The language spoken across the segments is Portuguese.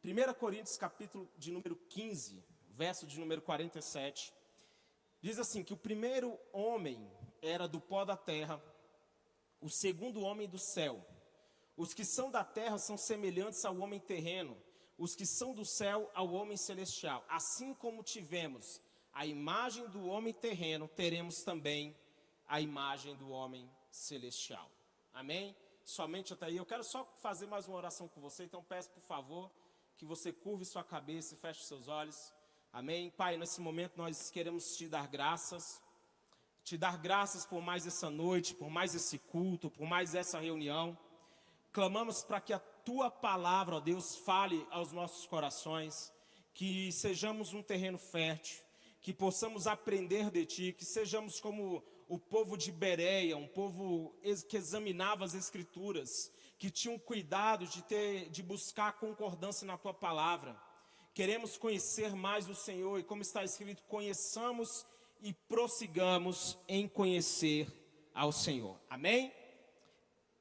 1 Coríntios capítulo de número 15, verso de número 47, diz assim, que o primeiro homem era do pó da terra, o segundo homem do céu. Os que são da terra são semelhantes ao homem terreno, os que são do céu ao homem celestial. Assim como tivemos a imagem do homem terreno, teremos também a imagem do homem celestial. Amém? Somente até aí. Eu quero só fazer mais uma oração com você, então peço por favor que você curve sua cabeça e feche seus olhos. Amém? Pai, nesse momento nós queremos te dar graças por mais essa noite, por mais esse culto, por mais essa reunião. Clamamos para que a tua palavra, ó Deus, fale aos nossos corações, que sejamos um terreno fértil, que possamos aprender de ti, que sejamos como o povo de Bereia, um povo que examinava as escrituras, que tinha um cuidado de buscar concordância na tua palavra. Queremos conhecer mais o Senhor e, como está escrito, conheçamos e prossigamos em conhecer ao Senhor. Amém?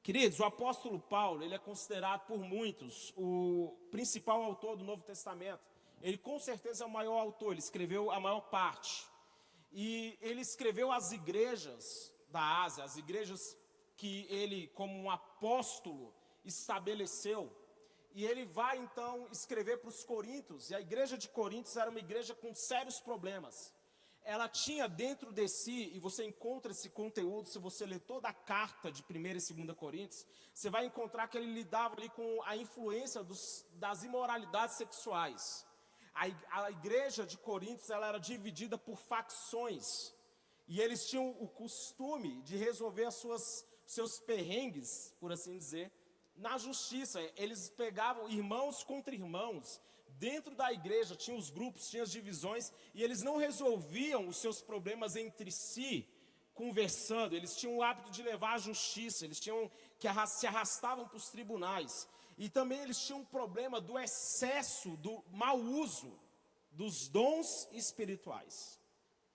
Queridos, o apóstolo Paulo, ele é considerado por muitos o principal autor do Novo Testamento. Ele com certeza é o maior autor, ele escreveu a maior parte. E ele escreveu às igrejas da Ásia, as igrejas que ele, como um apóstolo, estabeleceu. E ele vai então escrever para os coríntios, e a igreja de Coríntios era uma igreja com sérios problemas. Ela tinha dentro de si, e você encontra esse conteúdo, se você ler toda a carta de 1 e 2 Coríntios, você vai encontrar que ele lidava ali com a influência das imoralidades sexuais. A igreja de Coríntios, ela era dividida por facções, e eles tinham o costume de resolver seus perrengues, por assim dizer, na justiça. Eles pegavam irmãos contra irmãos. Dentro da igreja tinha os grupos, tinha as divisões, e eles não resolviam os seus problemas entre si, conversando. Eles tinham o hábito de levar à justiça, eles se arrastavam para os tribunais. E também eles tinham um problema do excesso, do mau uso dos dons espirituais.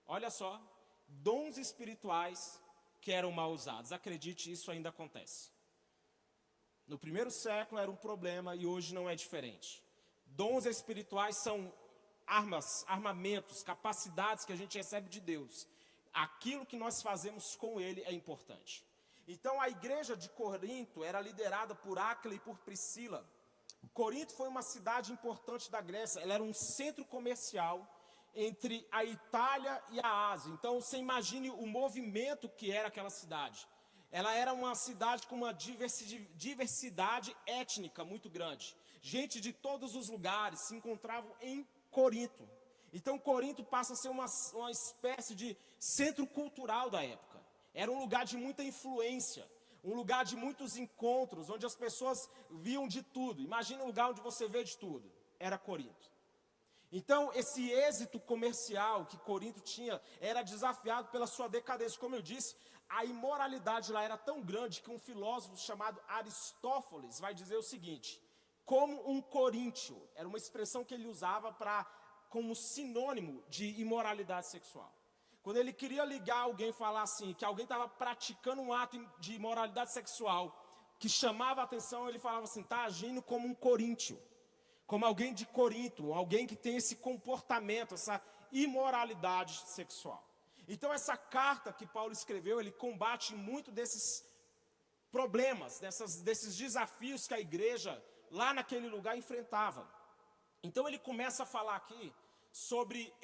Olha só, dons espirituais que eram mal usados. Acredite, isso ainda acontece. No primeiro século era um problema e hoje não é diferente. Dons espirituais são armamentos, capacidades que a gente recebe de Deus. Aquilo que nós fazemos com ele é importante. Então a igreja de Corinto era liderada por Áquila e por Priscila. Corinto foi uma cidade importante da Grécia, ela era um centro comercial entre a Itália e a Ásia. Então você imagine o movimento que era aquela cidade. Ela era uma cidade com uma diversidade étnica muito grande. Gente de todos os lugares se encontravam em Corinto. Então Corinto passa a ser uma espécie de centro cultural da época. Era um lugar de muita influência, um lugar de muitos encontros, onde as pessoas viam de tudo. Imagina um lugar onde você vê de tudo. Era Corinto. Então esse êxito comercial que Corinto tinha era desafiado pela sua decadência. Como eu disse, a imoralidade lá era tão grande que um filósofo chamado Aristófanes vai dizer o seguinte: como um coríntio, era uma expressão que ele usava como sinônimo de imoralidade sexual. Quando ele queria ligar alguém e falar assim, que alguém estava praticando um ato de imoralidade sexual, que chamava a atenção, ele falava assim, está agindo como um coríntio, como alguém de Corinto, alguém que tem esse comportamento, essa imoralidade sexual. Então essa carta que Paulo escreveu, ele combate muito desses problemas, desses desafios que a igreja lá naquele lugar enfrentava. Então ele começa a falar aqui sobre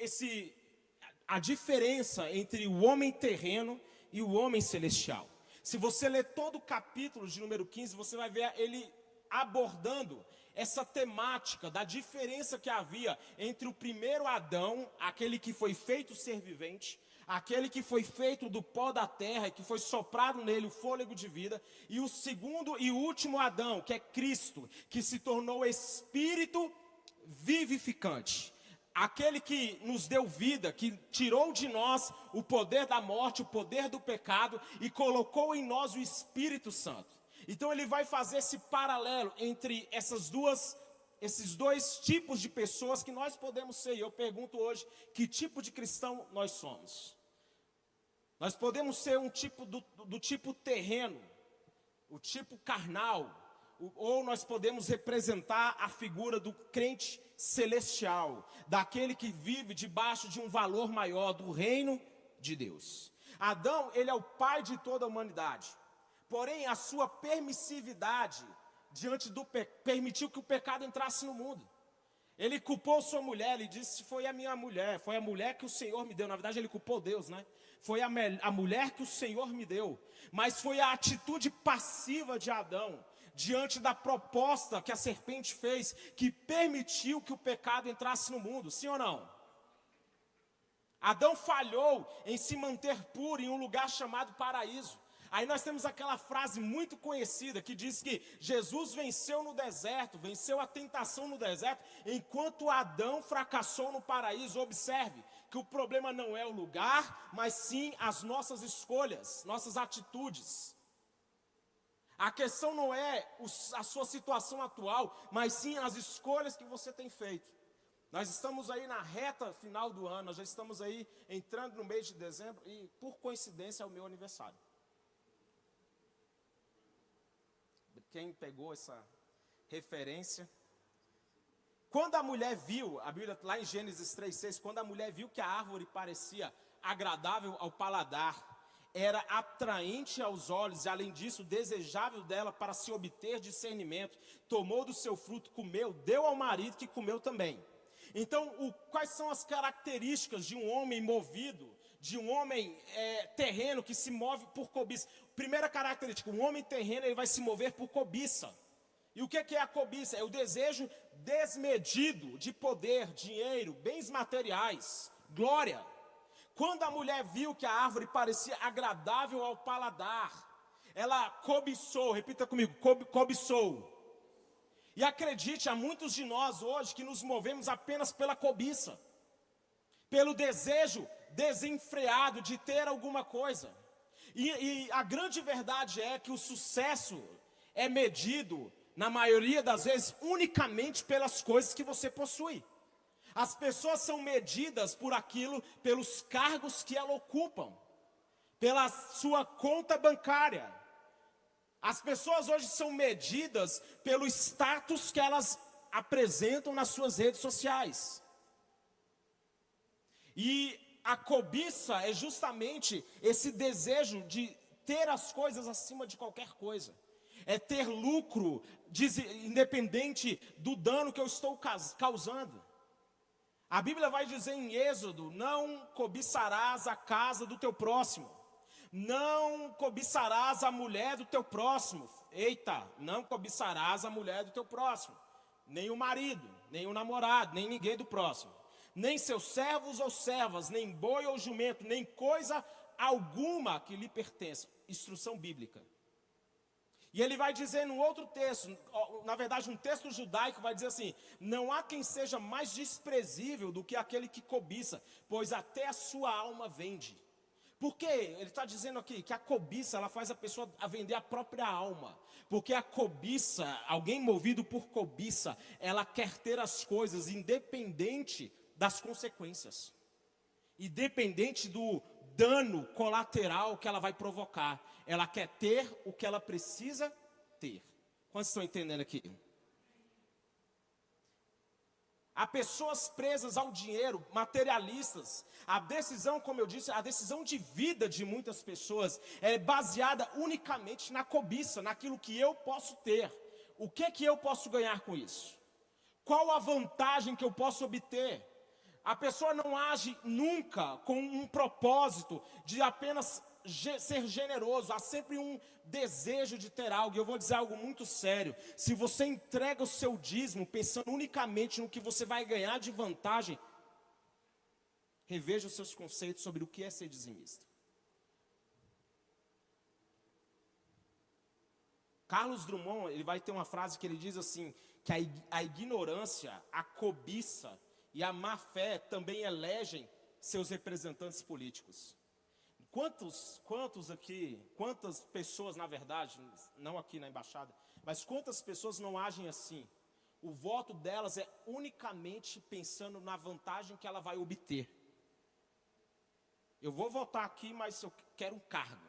a diferença entre o homem terreno e o homem celestial. Se você ler todo o capítulo de número 15, você vai ver ele abordando essa temática da diferença que havia entre o primeiro Adão, aquele que foi feito ser vivente, aquele que foi feito do pó da terra, que foi soprado nele o fôlego de vida, e o segundo e último Adão, que é Cristo, que se tornou espírito vivificante. Aquele que nos deu vida, que tirou de nós o poder da morte, o poder do pecado e colocou em nós o Espírito Santo. Então ele vai fazer esse paralelo entre esses dois tipos de pessoas que nós podemos ser. E eu pergunto hoje, que tipo de cristão nós somos? Nós podemos ser um tipo do tipo terreno, o tipo carnal, ou nós podemos representar a figura do crente celestial, daquele que vive debaixo de um valor maior, do reino de Deus. Adão, ele é o pai de toda a humanidade, porém a sua permissividade diante do permitiu que o pecado entrasse no mundo. Ele culpou sua mulher, ele disse: foi a minha mulher, foi a mulher que o Senhor me deu. Na verdade ele culpou Deus, né? Foi a mulher que o Senhor me deu. Mas foi a atitude passiva de Adão, diante da proposta que a serpente fez, que permitiu que o pecado entrasse no mundo, sim ou não? Adão falhou em se manter puro em um lugar chamado paraíso. Aí nós temos aquela frase muito conhecida que diz que Jesus venceu no deserto, venceu a tentação no deserto, enquanto Adão fracassou no paraíso. Observe que o problema não é o lugar, mas sim as nossas escolhas, nossas atitudes. A questão não é a sua situação atual, mas sim as escolhas que você tem feito. Nós estamos aí na reta final do ano, nós já estamos aí entrando no mês de dezembro e, por coincidência, é o meu aniversário. Quem pegou essa referência? Quando a mulher viu, a Bíblia lá em Gênesis 3:6, quando a mulher viu que a árvore parecia agradável ao paladar, era atraente aos olhos e, além disso, desejável dela para se obter discernimento, tomou do seu fruto, comeu, deu ao marido que comeu também. Então, quais são as características de um homem movido, de um homem terreno que se move por cobiça? Primeira característica: um homem terreno, ele vai se mover por cobiça. E o que é a cobiça? É o desejo desmedido de poder, dinheiro, bens materiais, glória. Quando a mulher viu que a árvore parecia agradável ao paladar, ela cobiçou, repita comigo, cobiçou. E acredite, há muitos de nós hoje que nos movemos apenas pela cobiça, pelo desejo desenfreado de ter alguma coisa. E a grande verdade é que o sucesso é medido, na maioria das vezes, unicamente pelas coisas que você possui. As pessoas são medidas por aquilo, pelos cargos que ela ocupam, pela sua conta bancária. As pessoas hoje são medidas pelo status que elas apresentam nas suas redes sociais. E a cobiça é justamente esse desejo de ter as coisas acima de qualquer coisa. É ter lucro, independente do dano que eu estou causando. A Bíblia vai dizer em Êxodo: não cobiçarás a casa do teu próximo. Não cobiçarás a mulher do teu próximo. Eita, não cobiçarás a mulher do teu próximo. Nem o marido, nem o namorado, nem ninguém do próximo. Nem seus servos ou servas, nem boi ou jumento, nem coisa alguma que lhe pertença. Instrução bíblica. E ele vai dizer num outro texto, na verdade um texto judaico vai dizer assim: não há quem seja mais desprezível do que aquele que cobiça, pois até a sua alma vende. Por quê? Ele está dizendo aqui que a cobiça, ela faz a pessoa a vender a própria alma. Porque a cobiça, alguém movido por cobiça, ela quer ter as coisas independente das consequências. Independente do dano colateral que ela vai provocar. Ela quer ter o que ela precisa ter. Quantos estão entendendo aqui? Há pessoas presas ao dinheiro, materialistas. A decisão, como eu disse, a decisão de vida de muitas pessoas é baseada unicamente na cobiça, naquilo que eu posso ter. O que eu posso ganhar com isso? Qual a vantagem que eu posso obter? A pessoa não age nunca com um propósito de apenas ser generoso. Há sempre um desejo de ter algo. E eu vou dizer algo muito sério: se você entrega o seu dízimo pensando unicamente no que você vai ganhar de vantagem, reveja os seus conceitos sobre o que é ser dizimista. Carlos Drummond, ele vai ter uma frase que ele diz assim, que a ignorância, a cobiça e a má fé também elegem seus representantes políticos. Quantas pessoas, na verdade, não aqui na embaixada, mas quantas pessoas não agem assim? O voto delas é unicamente pensando na vantagem que ela vai obter. Eu vou votar aqui, mas eu quero um cargo.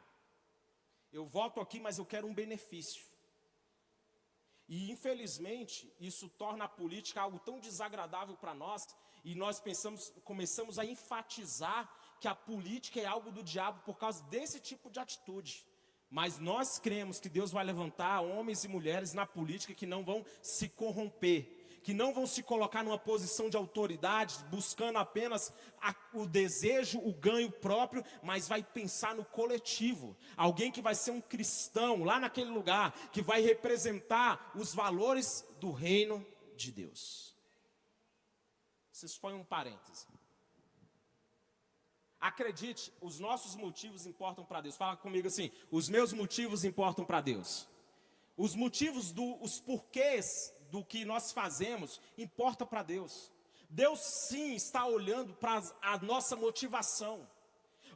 Eu voto aqui, mas eu quero um benefício. E, infelizmente, isso torna a política algo tão desagradável para nós, e nós começamos a enfatizar que a política é algo do diabo por causa desse tipo de atitude. Mas nós cremos que Deus vai levantar homens e mulheres na política que não vão se corromper, que não vão se colocar numa posição de autoridade, buscando apenas o desejo, o ganho próprio, mas vai pensar no coletivo. Alguém que vai ser um cristão lá naquele lugar, que vai representar os valores do reino de Deus. Isso foi um parêntese. Acredite, os nossos motivos importam para Deus. Fala comigo assim: os meus motivos importam para Deus. Os motivos, os porquês do que nós fazemos, importa para Deus. Deus sim está olhando para a nossa motivação.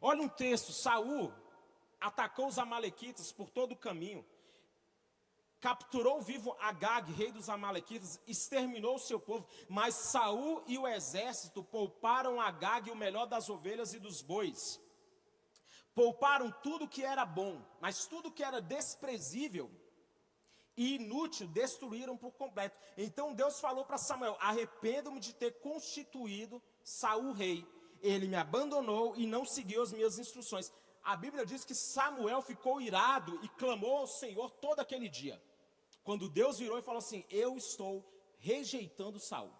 Olha um texto: Saul atacou os amalequitas por todo o caminho, capturou vivo Agag, rei dos amalequitas, exterminou o seu povo, mas Saul e o exército pouparam Agag o melhor das ovelhas e dos bois. Pouparam tudo que era bom, mas tudo que era desprezível e inútil destruíram por completo. Então Deus falou para Samuel: arrependo-me de ter constituído Saul rei. Ele me abandonou e não seguiu as minhas instruções. A Bíblia diz que Samuel ficou irado e clamou ao Senhor todo aquele dia. Quando Deus virou e falou assim: eu estou rejeitando Saul.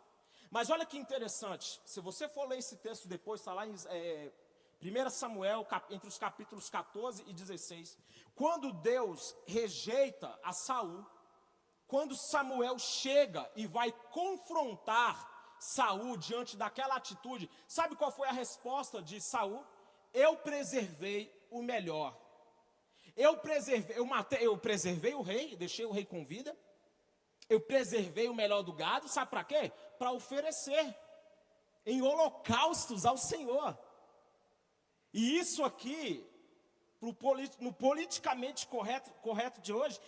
Mas olha que interessante, se você for ler esse texto depois, está lá em 1 Samuel, entre os capítulos 14 e 16. Quando Deus rejeita a Saul, quando Samuel chega e vai confrontar Saul diante daquela atitude, sabe qual foi a resposta de Saul? Eu preservei o melhor. Eu preservei o rei, deixei o rei com vida. Eu preservei o melhor do gado, sabe para quê? Para oferecer em holocaustos ao Senhor. E isso aqui, no politicamente correto de hoje,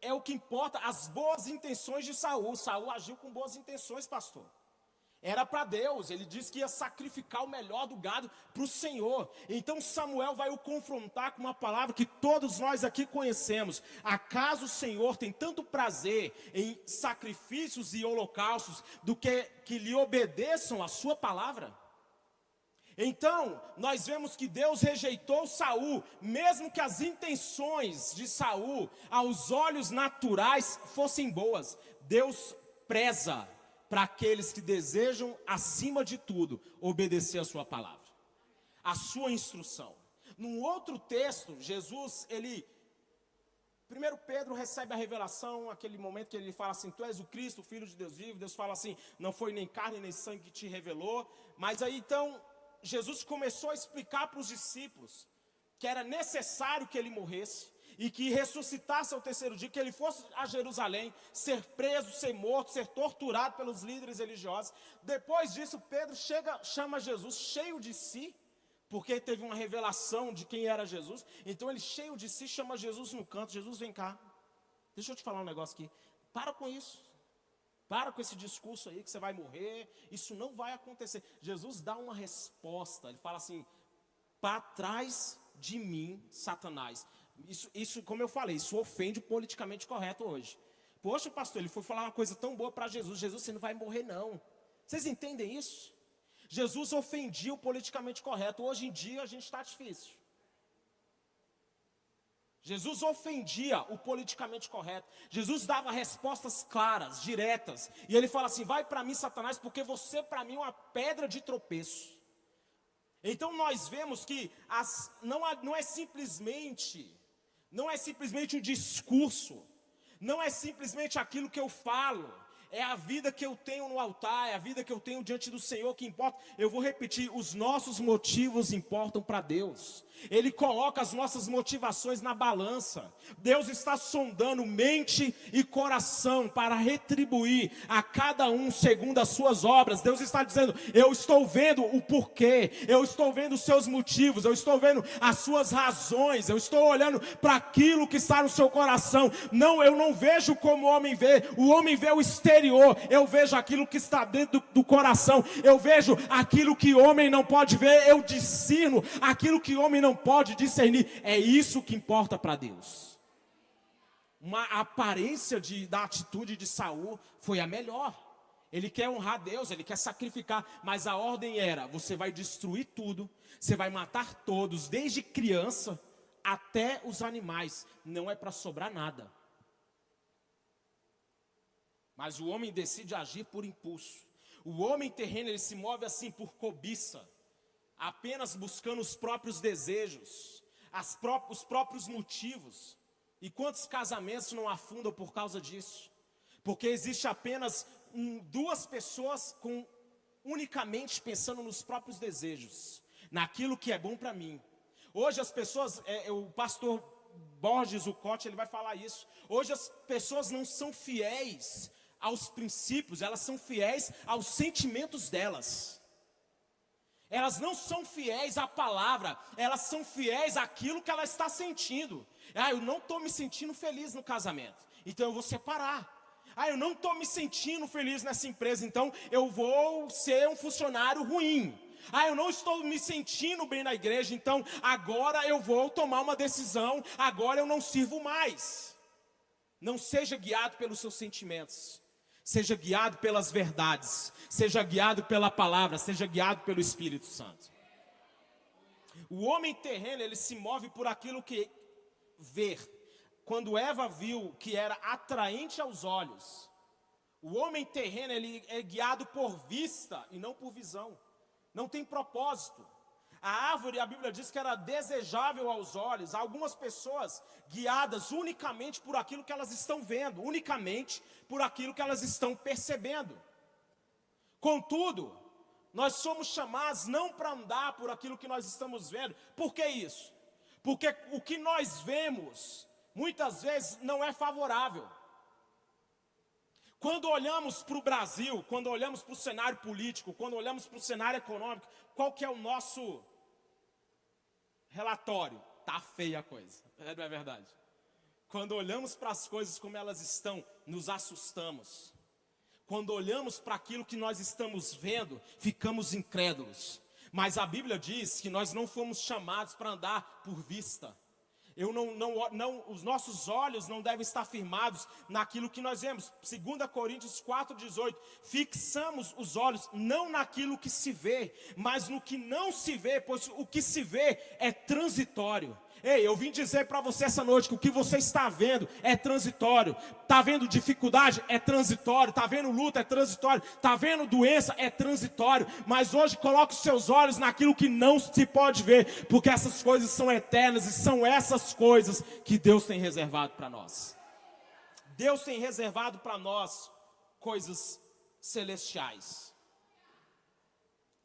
é o que importa, as boas intenções de Saul. Saul agiu com boas intenções, pastor. Era para Deus, ele disse que ia sacrificar o melhor do gado para o Senhor. Então Samuel vai o confrontar com uma palavra que todos nós aqui conhecemos: acaso o Senhor tem tanto prazer em sacrifícios e holocaustos do que lhe obedeçam a sua palavra? Então nós vemos que Deus rejeitou Saul, mesmo que as intenções de Saul aos olhos naturais fossem boas. Deus preza para aqueles que desejam, acima de tudo, obedecer a sua palavra, a sua instrução. Num outro texto, Jesus, 1 Pedro recebe a revelação, aquele momento que ele fala assim: tu és o Cristo, o Filho de Deus vivo. Deus fala assim: não foi nem carne nem sangue que te revelou. Mas aí então, Jesus começou a explicar para os discípulos que era necessário que ele morresse, e que ressuscitasse ao terceiro dia, que ele fosse a Jerusalém, ser preso, ser morto, ser torturado pelos líderes religiosos. Depois disso, Pedro chama Jesus cheio de si, porque teve uma revelação de quem era Jesus. Então ele, cheio de si, chama Jesus no canto: Jesus, vem cá, deixa eu te falar um negócio aqui, para com isso. Para com esse discurso aí que você vai morrer, isso não vai acontecer. Jesus dá uma resposta, ele fala assim: para trás de mim, Satanás. Isso, como eu falei, isso ofende o politicamente correto hoje. Poxa, pastor, ele foi falar uma coisa tão boa para Jesus: Jesus, você não vai morrer não. Vocês entendem isso? Jesus ofendia o politicamente correto. Hoje em dia a gente está difícil. Jesus ofendia o politicamente correto. Jesus dava respostas claras, diretas. E ele fala assim: vai para mim, Satanás, porque você para mim é uma pedra de tropeço. Então nós vemos que não é simplesmente um discurso, não é simplesmente aquilo que eu falo, é a vida que eu tenho no altar, é a vida que eu tenho diante do Senhor que importa. Eu vou repetir: os nossos motivos importam para Deus. Ele coloca as nossas motivações na balança. Deus está sondando mente e coração para retribuir a cada um segundo as suas obras. Deus está dizendo: eu estou vendo o porquê, eu estou vendo os seus motivos, eu estou vendo as suas razões, eu estou olhando para aquilo que está no seu coração. Não, eu não vejo como o homem vê o exterior, eu vejo aquilo que está dentro do coração, eu vejo aquilo que o homem não pode ver, eu discerno aquilo que o homem não pode discernir. É isso que importa para Deus. uma aparência da atitude de Saul foi a melhor. Ele quer honrar Deus, ele quer sacrificar, mas a ordem era: você vai destruir tudo, você vai matar todos, desde criança até os animais, não é para sobrar nada. Mas o homem decide agir por impulso. O homem terreno, ele se move assim por cobiça, apenas buscando os próprios desejos, os próprios motivos. E quantos casamentos não afundam por causa disso? Porque existe apenas duas pessoas unicamente pensando nos próprios desejos, naquilo que é bom para mim. Hoje as pessoas, o pastor Borges, o Cote, ele vai falar isso. Hoje as pessoas não são fiéis aos princípios, elas são fiéis aos sentimentos delas. Elas não são fiéis à palavra, elas são fiéis àquilo que ela está sentindo. Eu não estou me sentindo feliz no casamento, então eu vou separar. Eu não estou me sentindo feliz nessa empresa, então eu vou ser um funcionário ruim. Eu não estou me sentindo bem na igreja, então agora eu vou tomar uma decisão, agora eu não sirvo mais. Não seja guiado pelos seus sentimentos. Seja guiado pelas verdades, seja guiado pela palavra, seja guiado pelo Espírito Santo. O homem terreno, ele se move por aquilo que vê. Quando Eva viu que era atraente aos olhos, o homem terreno, ele é guiado por vista e não por visão. Não tem propósito. A árvore, a Bíblia diz que era desejável aos olhos. Há algumas pessoas guiadas unicamente por aquilo que elas estão vendo, unicamente por aquilo que elas estão percebendo. Contudo, nós somos chamados não para andar por aquilo que nós estamos vendo. Por que isso? Porque o que nós vemos, muitas vezes, não é favorável. Quando olhamos para o Brasil, quando olhamos para o cenário político, quando olhamos para o cenário econômico, qual que é o nosso relatório? Tá feia a coisa, não é verdade? Quando olhamos para as coisas como elas estão, nos assustamos. Quando olhamos para aquilo que nós estamos vendo, ficamos incrédulos. Mas a Bíblia diz que nós não fomos chamados para andar por vista. Os nossos olhos não devem estar firmados naquilo que nós vemos. 2 Coríntios 4,18. Fixamos os olhos não naquilo que se vê, mas no que não se vê, pois o que se vê é transitório. Ei, eu vim dizer para você essa noite que o que você está vendo é transitório. Está vendo dificuldade? É transitório. Está vendo luta? É transitório. Está vendo doença? É transitório. Mas hoje coloque os seus olhos naquilo que não se pode ver, porque essas coisas são eternas e são essas coisas que Deus tem reservado para nós. Deus tem reservado para nós coisas celestiais.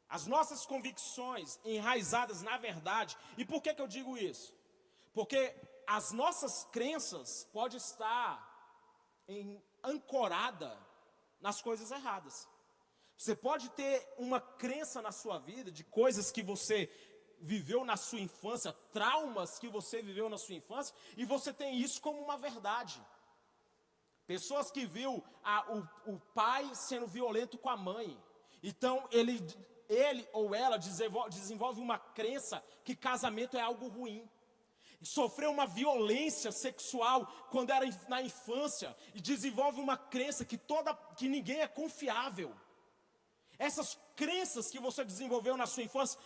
As nossas convicções enraizadas na verdade. E por que eu digo isso? Porque as nossas crenças podem estar ancorada nas coisas erradas. Você pode ter uma crença na sua vida de coisas que você viveu na sua infância, traumas que você viveu na sua infância, e você tem isso como uma verdade. Pessoas que viu o pai sendo violento com a mãe. Então ele ou ela desenvolve uma crença que casamento é algo ruim. Sofreu uma violência sexual quando era na infância e desenvolve uma crença que ninguém é confiável. Essas crenças que você desenvolveu na sua infância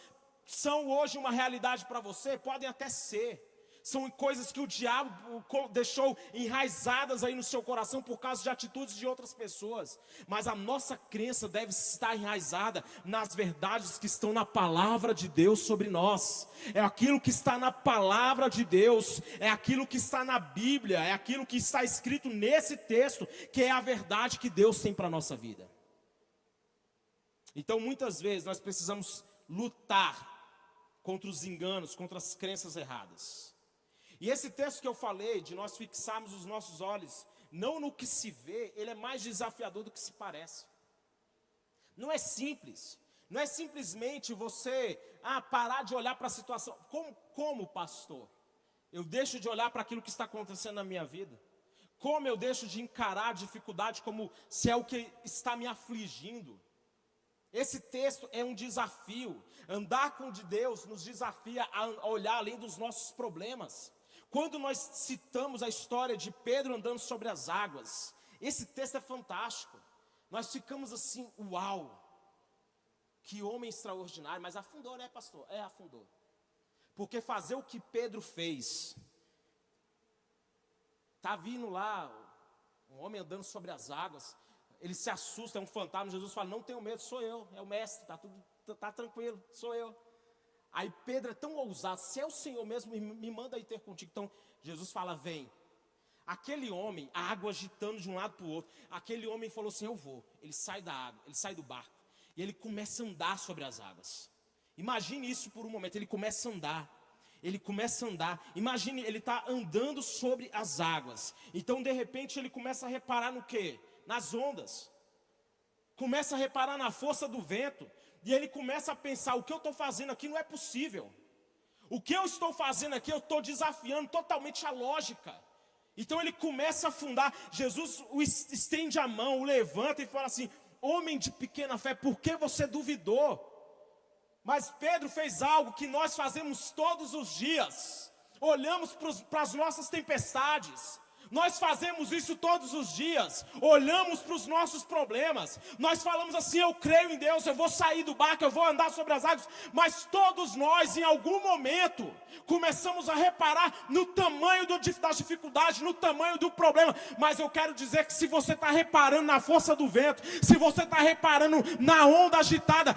são hoje uma realidade para você? Podem até ser. São coisas que o diabo deixou enraizadas aí no seu coração por causa de atitudes de outras pessoas. Mas a nossa crença deve estar enraizada nas verdades que estão na palavra de Deus sobre nós. É aquilo que está na palavra de Deus, é aquilo que está na Bíblia, é aquilo que está escrito nesse texto, que é a verdade que Deus tem para a nossa vida. Então muitas vezes nós precisamos lutar contra os enganos, contra as crenças erradas. E esse texto que eu falei, de nós fixarmos os nossos olhos, não no que se vê, ele é mais desafiador do que se parece. Não é simples. Não é simplesmente você parar de olhar para a situação. Como pastor? Eu deixo de olhar para aquilo que está acontecendo na minha vida? Como eu deixo de encarar a dificuldade como se é o que está me afligindo? Esse texto é um desafio. Andar com Deus nos desafia a olhar além dos nossos problemas. Quando nós citamos a história de Pedro andando sobre as águas, esse texto é fantástico. Nós ficamos assim, uau, que homem extraordinário. Mas afundou, né, pastor? Afundou. Porque fazer o que Pedro fez, tá vindo lá, um homem andando sobre as águas, ele se assusta, é um fantasma. Jesus fala, não tenho medo, sou eu, é o mestre, tá tranquilo, sou eu. Aí Pedro é tão ousado, se é o Senhor mesmo, me manda aí ter contigo. Então Jesus fala, vem. Aquele homem, a água agitando de um lado para o outro, aquele homem falou assim, eu vou. Ele sai da água, ele sai do barco, e ele começa a andar sobre as águas. Imagine isso por um momento, ele começa a andar, imagine, ele está andando sobre as águas. Então de repente ele começa a reparar no quê? Nas ondas. Começa a reparar na força do vento. E ele começa a pensar, o que eu estou fazendo aqui não é possível. O que eu estou fazendo aqui, eu estou desafiando totalmente a lógica. Então ele começa a afundar. Jesus estende a mão, o levanta e fala assim, homem de pequena fé, por que você duvidou? Mas Pedro fez algo que nós fazemos todos os dias. Olhamos para as nossas tempestades. Nós fazemos isso todos os dias. Olhamos para os nossos problemas. Nós falamos assim, eu creio em Deus, eu vou sair do barco, eu vou andar sobre as águas. Mas todos nós, em algum momento, começamos a reparar no tamanho das dificuldades, no tamanho do problema. Mas eu quero dizer que se você está reparando na força do vento, se você está reparando na onda agitada,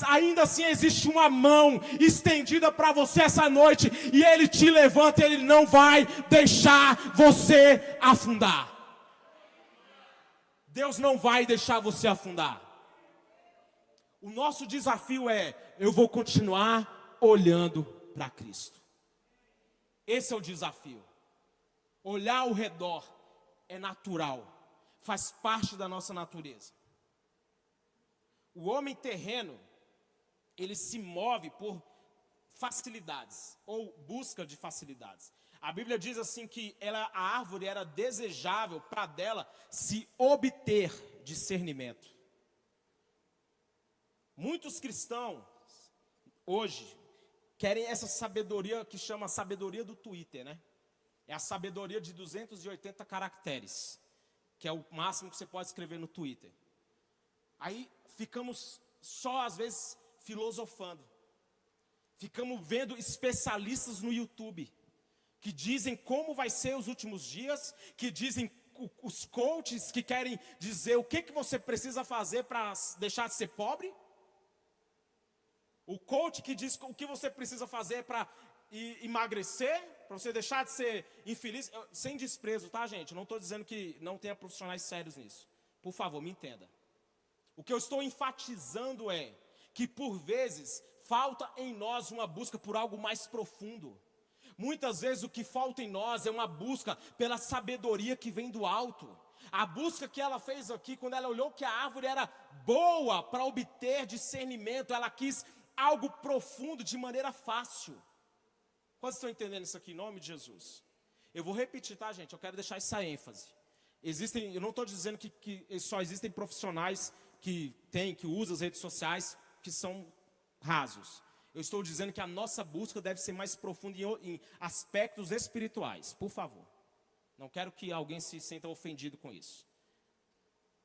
ainda assim existe uma mão estendida para você essa noite. E Ele te levanta, Ele não vai deixar você afundar. Deus não vai deixar você afundar. O nosso desafio é, eu vou continuar olhando para Cristo. Esse é o desafio. Olhar ao redor é natural, faz parte da nossa natureza. O homem terreno, ele se move por facilidades, ou busca de facilidades. A Bíblia diz assim que a árvore era desejável para dela se obter discernimento. Muitos cristãos hoje querem essa sabedoria que chama sabedoria do Twitter, né? É a sabedoria de 280 caracteres, que é o máximo que você pode escrever no Twitter. Aí ficamos só às vezes filosofando. Ficamos vendo especialistas no YouTube que dizem como vai ser os últimos dias, que dizem os coaches que querem dizer o que você precisa fazer para deixar de ser pobre. O coach que diz o que você precisa fazer para emagrecer, para você deixar de ser infeliz. Sem desprezo, tá, gente? Eu não estou dizendo que não tenha profissionais sérios nisso. Por favor, me entenda. O que eu estou enfatizando é que por vezes falta em nós uma busca por algo mais profundo. Muitas vezes o que falta em nós é uma busca pela sabedoria que vem do alto. A busca que ela fez aqui, quando ela olhou que a árvore era boa para obter discernimento, ela quis algo profundo de maneira fácil. Quantos estão entendendo isso aqui em nome de Jesus? Eu vou repetir, tá, gente? Eu quero deixar essa ênfase. Eu não estou dizendo que só existem profissionais que usam as redes sociais, que são rasos. Eu estou dizendo que a nossa busca deve ser mais profunda em aspectos espirituais. Por favor. Não quero que alguém se sinta ofendido com isso.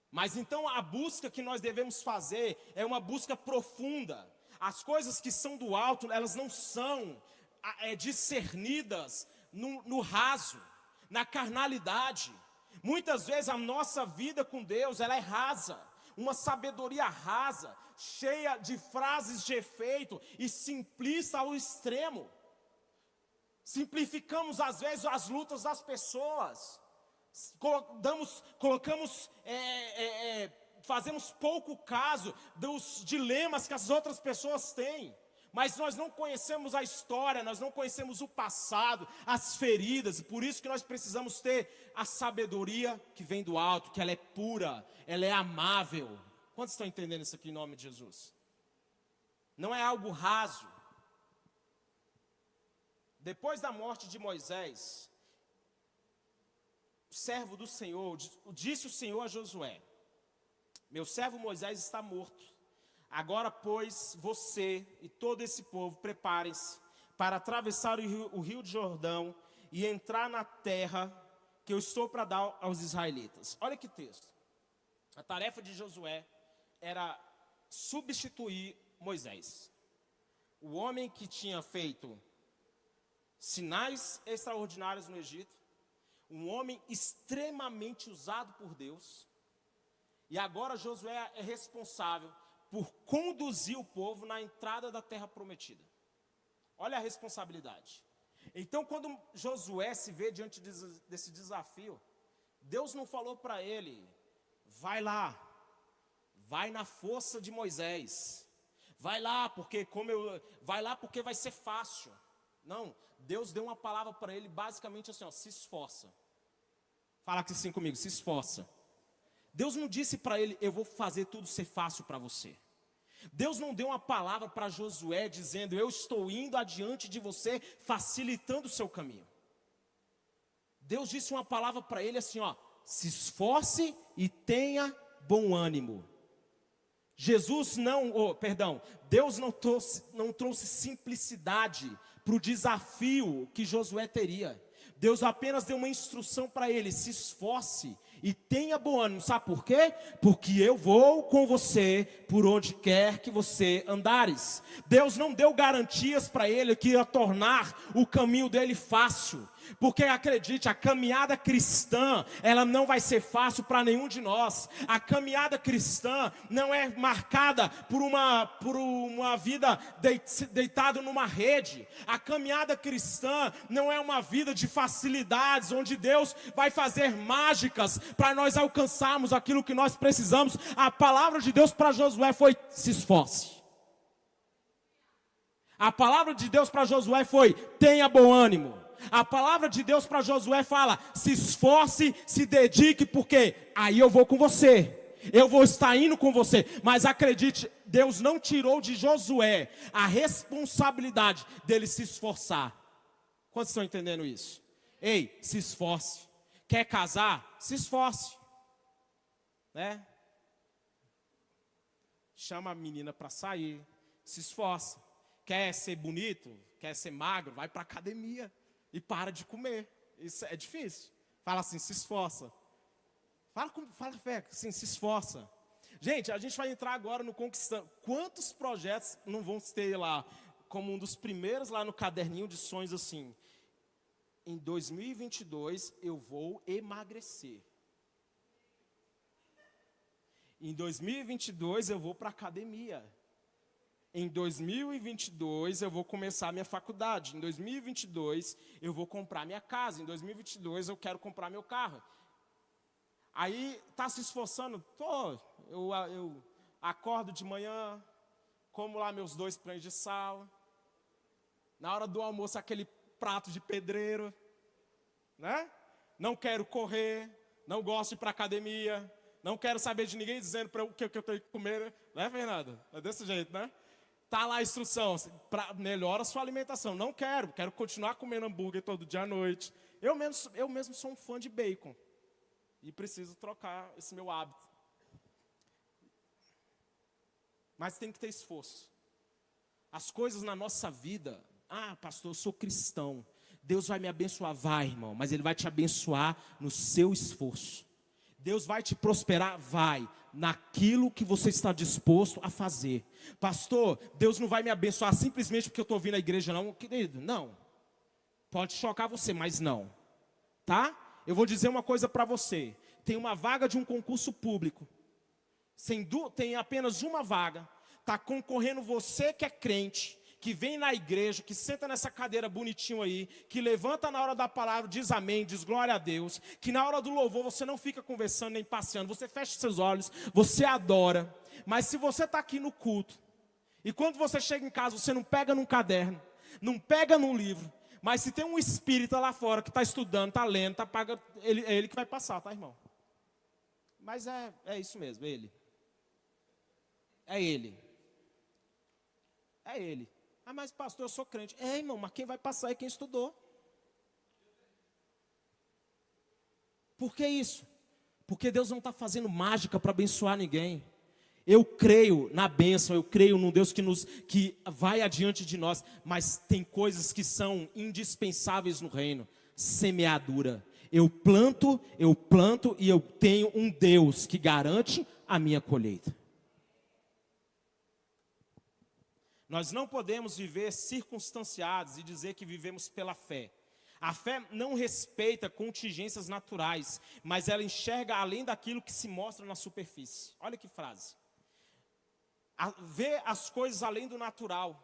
Mas então a busca que nós devemos fazer é uma busca profunda. As coisas que são do alto, elas não são discernidas no raso, na carnalidade. Muitas vezes a nossa vida com Deus, ela é rasa. Uma sabedoria rasa, cheia de frases de efeito e simplista ao extremo. Simplificamos às vezes as lutas das pessoas. Fazemos pouco caso dos dilemas que as outras pessoas têm. Mas nós não conhecemos a história, nós não conhecemos o passado, as feridas. E por isso que nós precisamos ter a sabedoria que vem do alto, que ela é pura, ela é amável. Quantos estão entendendo isso aqui em nome de Jesus? Não é algo raso. Depois da morte de Moisés, o servo do Senhor, disse o Senhor a Josué: meu servo Moisés está morto. Agora, pois, você e todo esse povo preparem-se para atravessar o rio de Jordão e entrar na terra que eu estou para dar aos israelitas. Olha que texto. A tarefa de Josué era substituir Moisés. O homem que tinha feito sinais extraordinários no Egito, um homem extremamente usado por Deus, e agora Josué é responsável por conduzir o povo na entrada da terra prometida. Olha a responsabilidade. Então, quando Josué se vê diante desse desafio, Deus não falou para ele, vai lá, vai na força de Moisés, vai lá porque vai ser fácil. Não, Deus deu uma palavra para ele basicamente assim, ó, se esforça. Fala aqui assim comigo, se esforça. Deus não disse para ele, eu vou fazer tudo ser fácil para você. Deus não deu uma palavra para Josué dizendo, eu estou indo adiante de você, facilitando o seu caminho. Deus disse uma palavra para ele assim, ó, se esforce e tenha bom ânimo. Deus não trouxe simplicidade para o desafio que Josué teria. Deus apenas deu uma instrução para ele, se esforce e tenha bom ânimo. Sabe por quê? Porque eu vou com você por onde quer que você andares. Deus não deu garantias para ele que ia tornar o caminho dele fácil. Porque acredite, a caminhada cristã, ela não vai ser fácil para nenhum de nós. A caminhada cristã não é marcada por uma vida deitado numa rede. A caminhada cristã não é uma vida de facilidades, onde Deus vai fazer mágicas para nós alcançarmos aquilo que nós precisamos. A palavra de Deus para Josué foi, se esforce. A palavra de Deus para Josué foi, tenha bom ânimo. A palavra de Deus para Josué fala, se esforce, se dedique, porque aí eu vou com você. Eu vou estar indo com você. Mas acredite, Deus não tirou de Josué a responsabilidade dele se esforçar. Quantos estão entendendo isso? Ei, se esforce. Quer casar? Se esforce. Né? Chama a menina para sair. Se esforce. Quer ser bonito? Quer ser magro? Vai para a academia. E para de comer. Isso é difícil. Fala assim, se esforça. Fala fé, assim, se esforça. Gente, a gente vai entrar agora no Conquistando. Quantos projetos não vão ter lá, como um dos primeiros lá no caderninho de sonhos assim, em 2022 eu vou emagrecer. Em 2022 eu vou para a academia. Em 2022 eu vou começar a minha faculdade. Em 2022 eu vou comprar minha casa. Em 2022 eu quero comprar meu carro. Aí está se esforçando? Eu acordo de manhã, como lá meus 2 pães de sal. Na hora do almoço aquele prato de pedreiro. Né? Não quero correr, não gosto de ir para a academia. Não quero saber de ninguém dizendo para o que eu tenho que comer. Né, Fernando? É desse jeito, né? Está lá a instrução, melhora a sua alimentação. Não quero continuar comendo hambúrguer todo dia à noite. Eu mesmo sou um fã de bacon. E preciso trocar esse meu hábito. Mas tem que ter esforço. As coisas na nossa vida, pastor, eu sou cristão. Deus vai me abençoar, vai, irmão. Mas Ele vai te abençoar no seu esforço. Deus vai te prosperar, vai, naquilo que você está disposto a fazer. Pastor, Deus não vai me abençoar simplesmente porque eu estou vindo à igreja, não, querido, não. Pode chocar você, mas não. Tá? Eu vou dizer uma coisa para você. Tem uma vaga de um concurso público. Tem apenas uma vaga. Está concorrendo você que é crente, que vem na igreja, que senta nessa cadeira bonitinho aí, que levanta na hora da palavra, diz amém, diz glória a Deus, que na hora do louvor você não fica conversando nem passeando, você fecha seus olhos, você adora. Mas se você está aqui no culto, e quando você chega em casa, você não pega num caderno, não pega num livro, mas se tem um espírita lá fora que está estudando, está lendo, está pagando, é ele que vai passar, tá, irmão? Mas é isso mesmo, é ele. É ele. É ele. Mas pastor, eu sou crente. Irmão, mas quem vai passar é quem estudou. Por que isso? Porque Deus não está fazendo mágica para abençoar ninguém. Eu creio na bênção, eu creio num Deus que vai adiante de nós, mas tem coisas que são indispensáveis no reino. semeadura. Eu planto e eu tenho um Deus que garante a minha colheita. Nós não podemos viver circunstanciados e dizer que vivemos pela fé. A fé não respeita contingências naturais, mas ela enxerga além daquilo que se mostra na superfície. Olha que frase. Vê as coisas além do natural.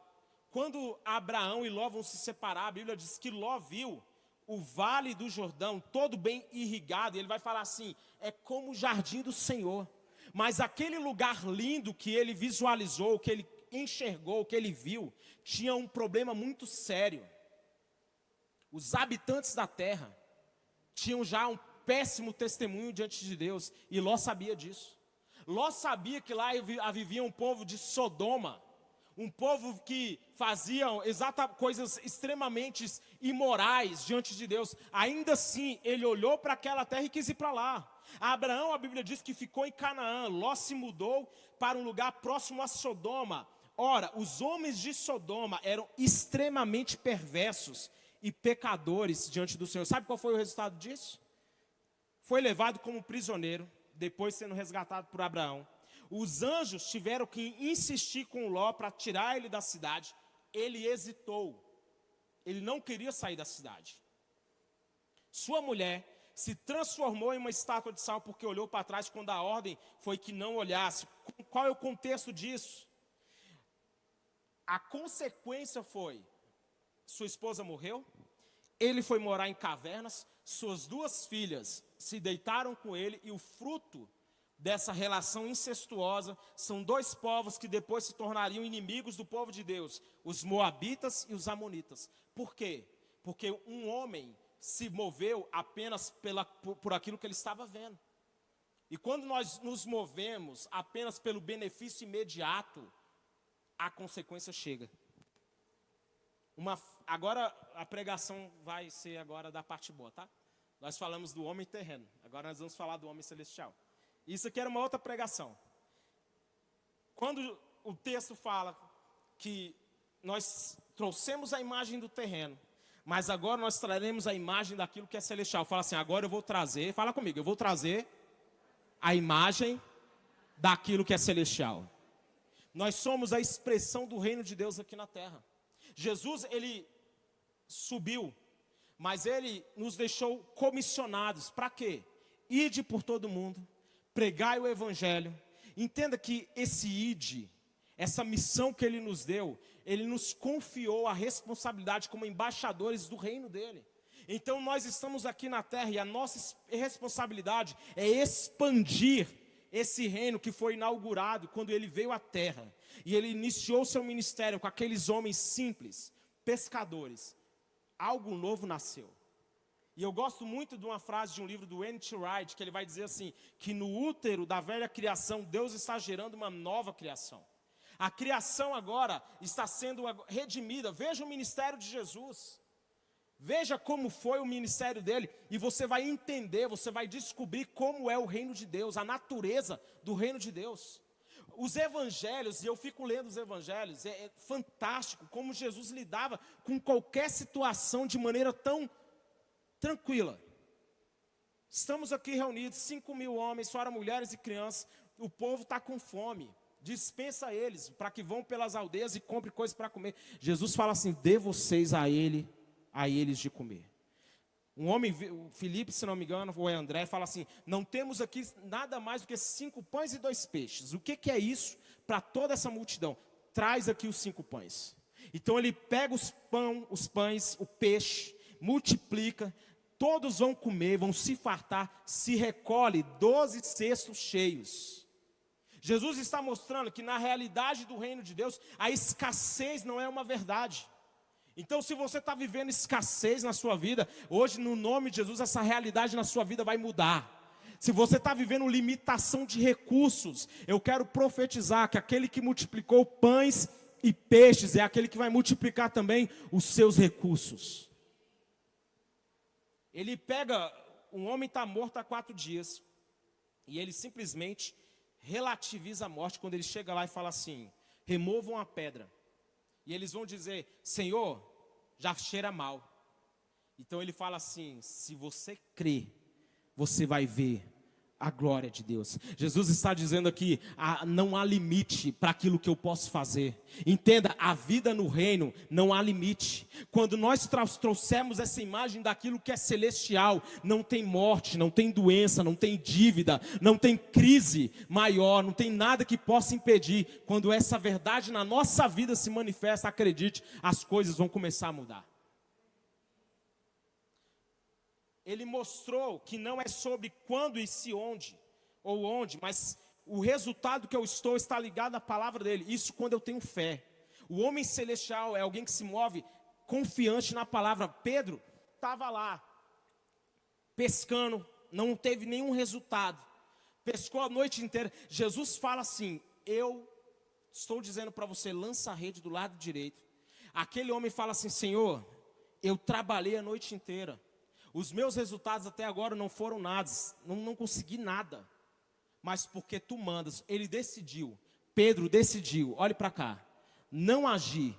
Quando Abraão e Ló vão se separar, a Bíblia diz que Ló viu o vale do Jordão todo bem irrigado. E ele vai falar assim, é como o jardim do Senhor. Mas aquele lugar lindo que ele visualizou, que ele enxergou, que ele viu, tinha um problema muito sério. Os habitantes da terra tinham já um péssimo testemunho diante de Deus, e Ló sabia disso. Ló sabia que lá vivia um povo de Sodoma, um povo que faziam coisas extremamente imorais diante de Deus. Ainda assim, ele olhou para aquela terra e quis ir para lá. Abraão, a Bíblia diz que ficou em Canaã. Ló se mudou para um lugar próximo a Sodoma. Ora, os homens de Sodoma eram extremamente perversos e pecadores diante do Senhor. Sabe qual foi o resultado disso? Foi levado como prisioneiro, depois sendo resgatado por Abraão. Os anjos tiveram que insistir com Ló para tirar ele da cidade. Ele hesitou. Ele não queria sair da cidade. Sua mulher se transformou em uma estátua de sal porque olhou para trás quando a ordem foi que não olhasse. Qual é o contexto disso? A consequência foi, sua esposa morreu, ele foi morar em cavernas, suas duas filhas se deitaram com ele e o fruto dessa relação incestuosa são dois povos que depois se tornariam inimigos do povo de Deus, os moabitas e os amonitas. Por quê? Porque um homem se moveu apenas por aquilo que ele estava vendo. E quando nós nos movemos apenas pelo benefício imediato, a consequência chega. Agora a pregação vai ser agora da parte boa, tá? Nós falamos do homem terreno, agora nós vamos falar do homem celestial. Isso aqui era uma outra pregação. Quando o texto fala que nós trouxemos a imagem do terreno, mas agora nós traremos a imagem daquilo que é celestial. Fala assim, agora eu vou trazer, fala comigo, eu vou trazer a imagem daquilo que é celestial. Nós somos a expressão do reino de Deus aqui na terra. Jesus, ele subiu, mas ele nos deixou comissionados. Para quê? Ide por todo mundo, pregai o evangelho. Entenda que esse ide, essa missão que ele nos deu, ele nos confiou a responsabilidade como embaixadores do reino dele. Então nós estamos aqui na terra e a nossa responsabilidade é expandir esse reino que foi inaugurado quando ele veio à terra. E ele iniciou seu ministério com aqueles homens simples, pescadores. Algo novo nasceu. E eu gosto muito de uma frase de um livro do N.T. Wright, que ele vai dizer assim, que no útero da velha criação, Deus está gerando uma nova criação. A criação agora está sendo redimida. Veja o ministério de Jesus. Veja como foi o ministério dele. E você vai entender, você vai descobrir como é o reino de Deus, a natureza do reino de Deus. Os evangelhos, e eu fico lendo os evangelhos, é fantástico como Jesus lidava com qualquer situação de maneira tão tranquila. Estamos aqui reunidos, 5.000 homens, fora mulheres e crianças. O povo está com fome. Dispensa eles para que vão pelas aldeias e comprem coisas para comer. Jesus fala assim, dê vocês a eles de comer. Um homem, o Filipe, se não me engano, ou é André, fala assim, não temos aqui nada mais do que 5 pães e 2 peixes. O que é isso para toda essa multidão? Traz aqui os 5 pães. Então ele pega os pães, o peixe, multiplica, todos vão comer, vão se fartar, se recolhe 12 cestos cheios. Jesus está mostrando que na realidade do reino de Deus, a escassez não é uma verdade. Então, se você está vivendo escassez na sua vida, hoje, no nome de Jesus, essa realidade na sua vida vai mudar. Se você está vivendo limitação de recursos, eu quero profetizar que aquele que multiplicou pães e peixes é aquele que vai multiplicar também os seus recursos. Ele pega, um homem está morto há 4 dias, e ele simplesmente relativiza a morte quando ele chega lá e fala assim, removam a pedra. E eles vão dizer, Senhor, já cheira mal. Então ele fala assim: se você crê, você vai ver a glória de Deus. Jesus está dizendo aqui, não há limite para aquilo que eu posso fazer. Entenda, a vida no reino não há limite. Quando nós trouxemos essa imagem daquilo que é celestial, não tem morte, não tem doença, não tem dívida, não tem crise maior, não tem nada que possa impedir. Quando essa verdade na nossa vida se manifesta, acredite, as coisas vão começar a mudar. Ele mostrou que não é sobre quando e se onde, ou onde, mas o resultado que eu estou está ligado à palavra dele. Isso quando eu tenho fé. O homem celestial é alguém que se move confiante na palavra. Pedro estava lá, pescando, não teve nenhum resultado. Pescou a noite inteira. Jesus fala assim: eu estou dizendo para você, lança a rede do lado direito. Aquele homem fala assim: Senhor, eu trabalhei a noite inteira. Os meus resultados até agora não foram nada, não consegui nada. Mas porque tu mandas, ele decidiu, Pedro decidiu, olhe para cá, não agir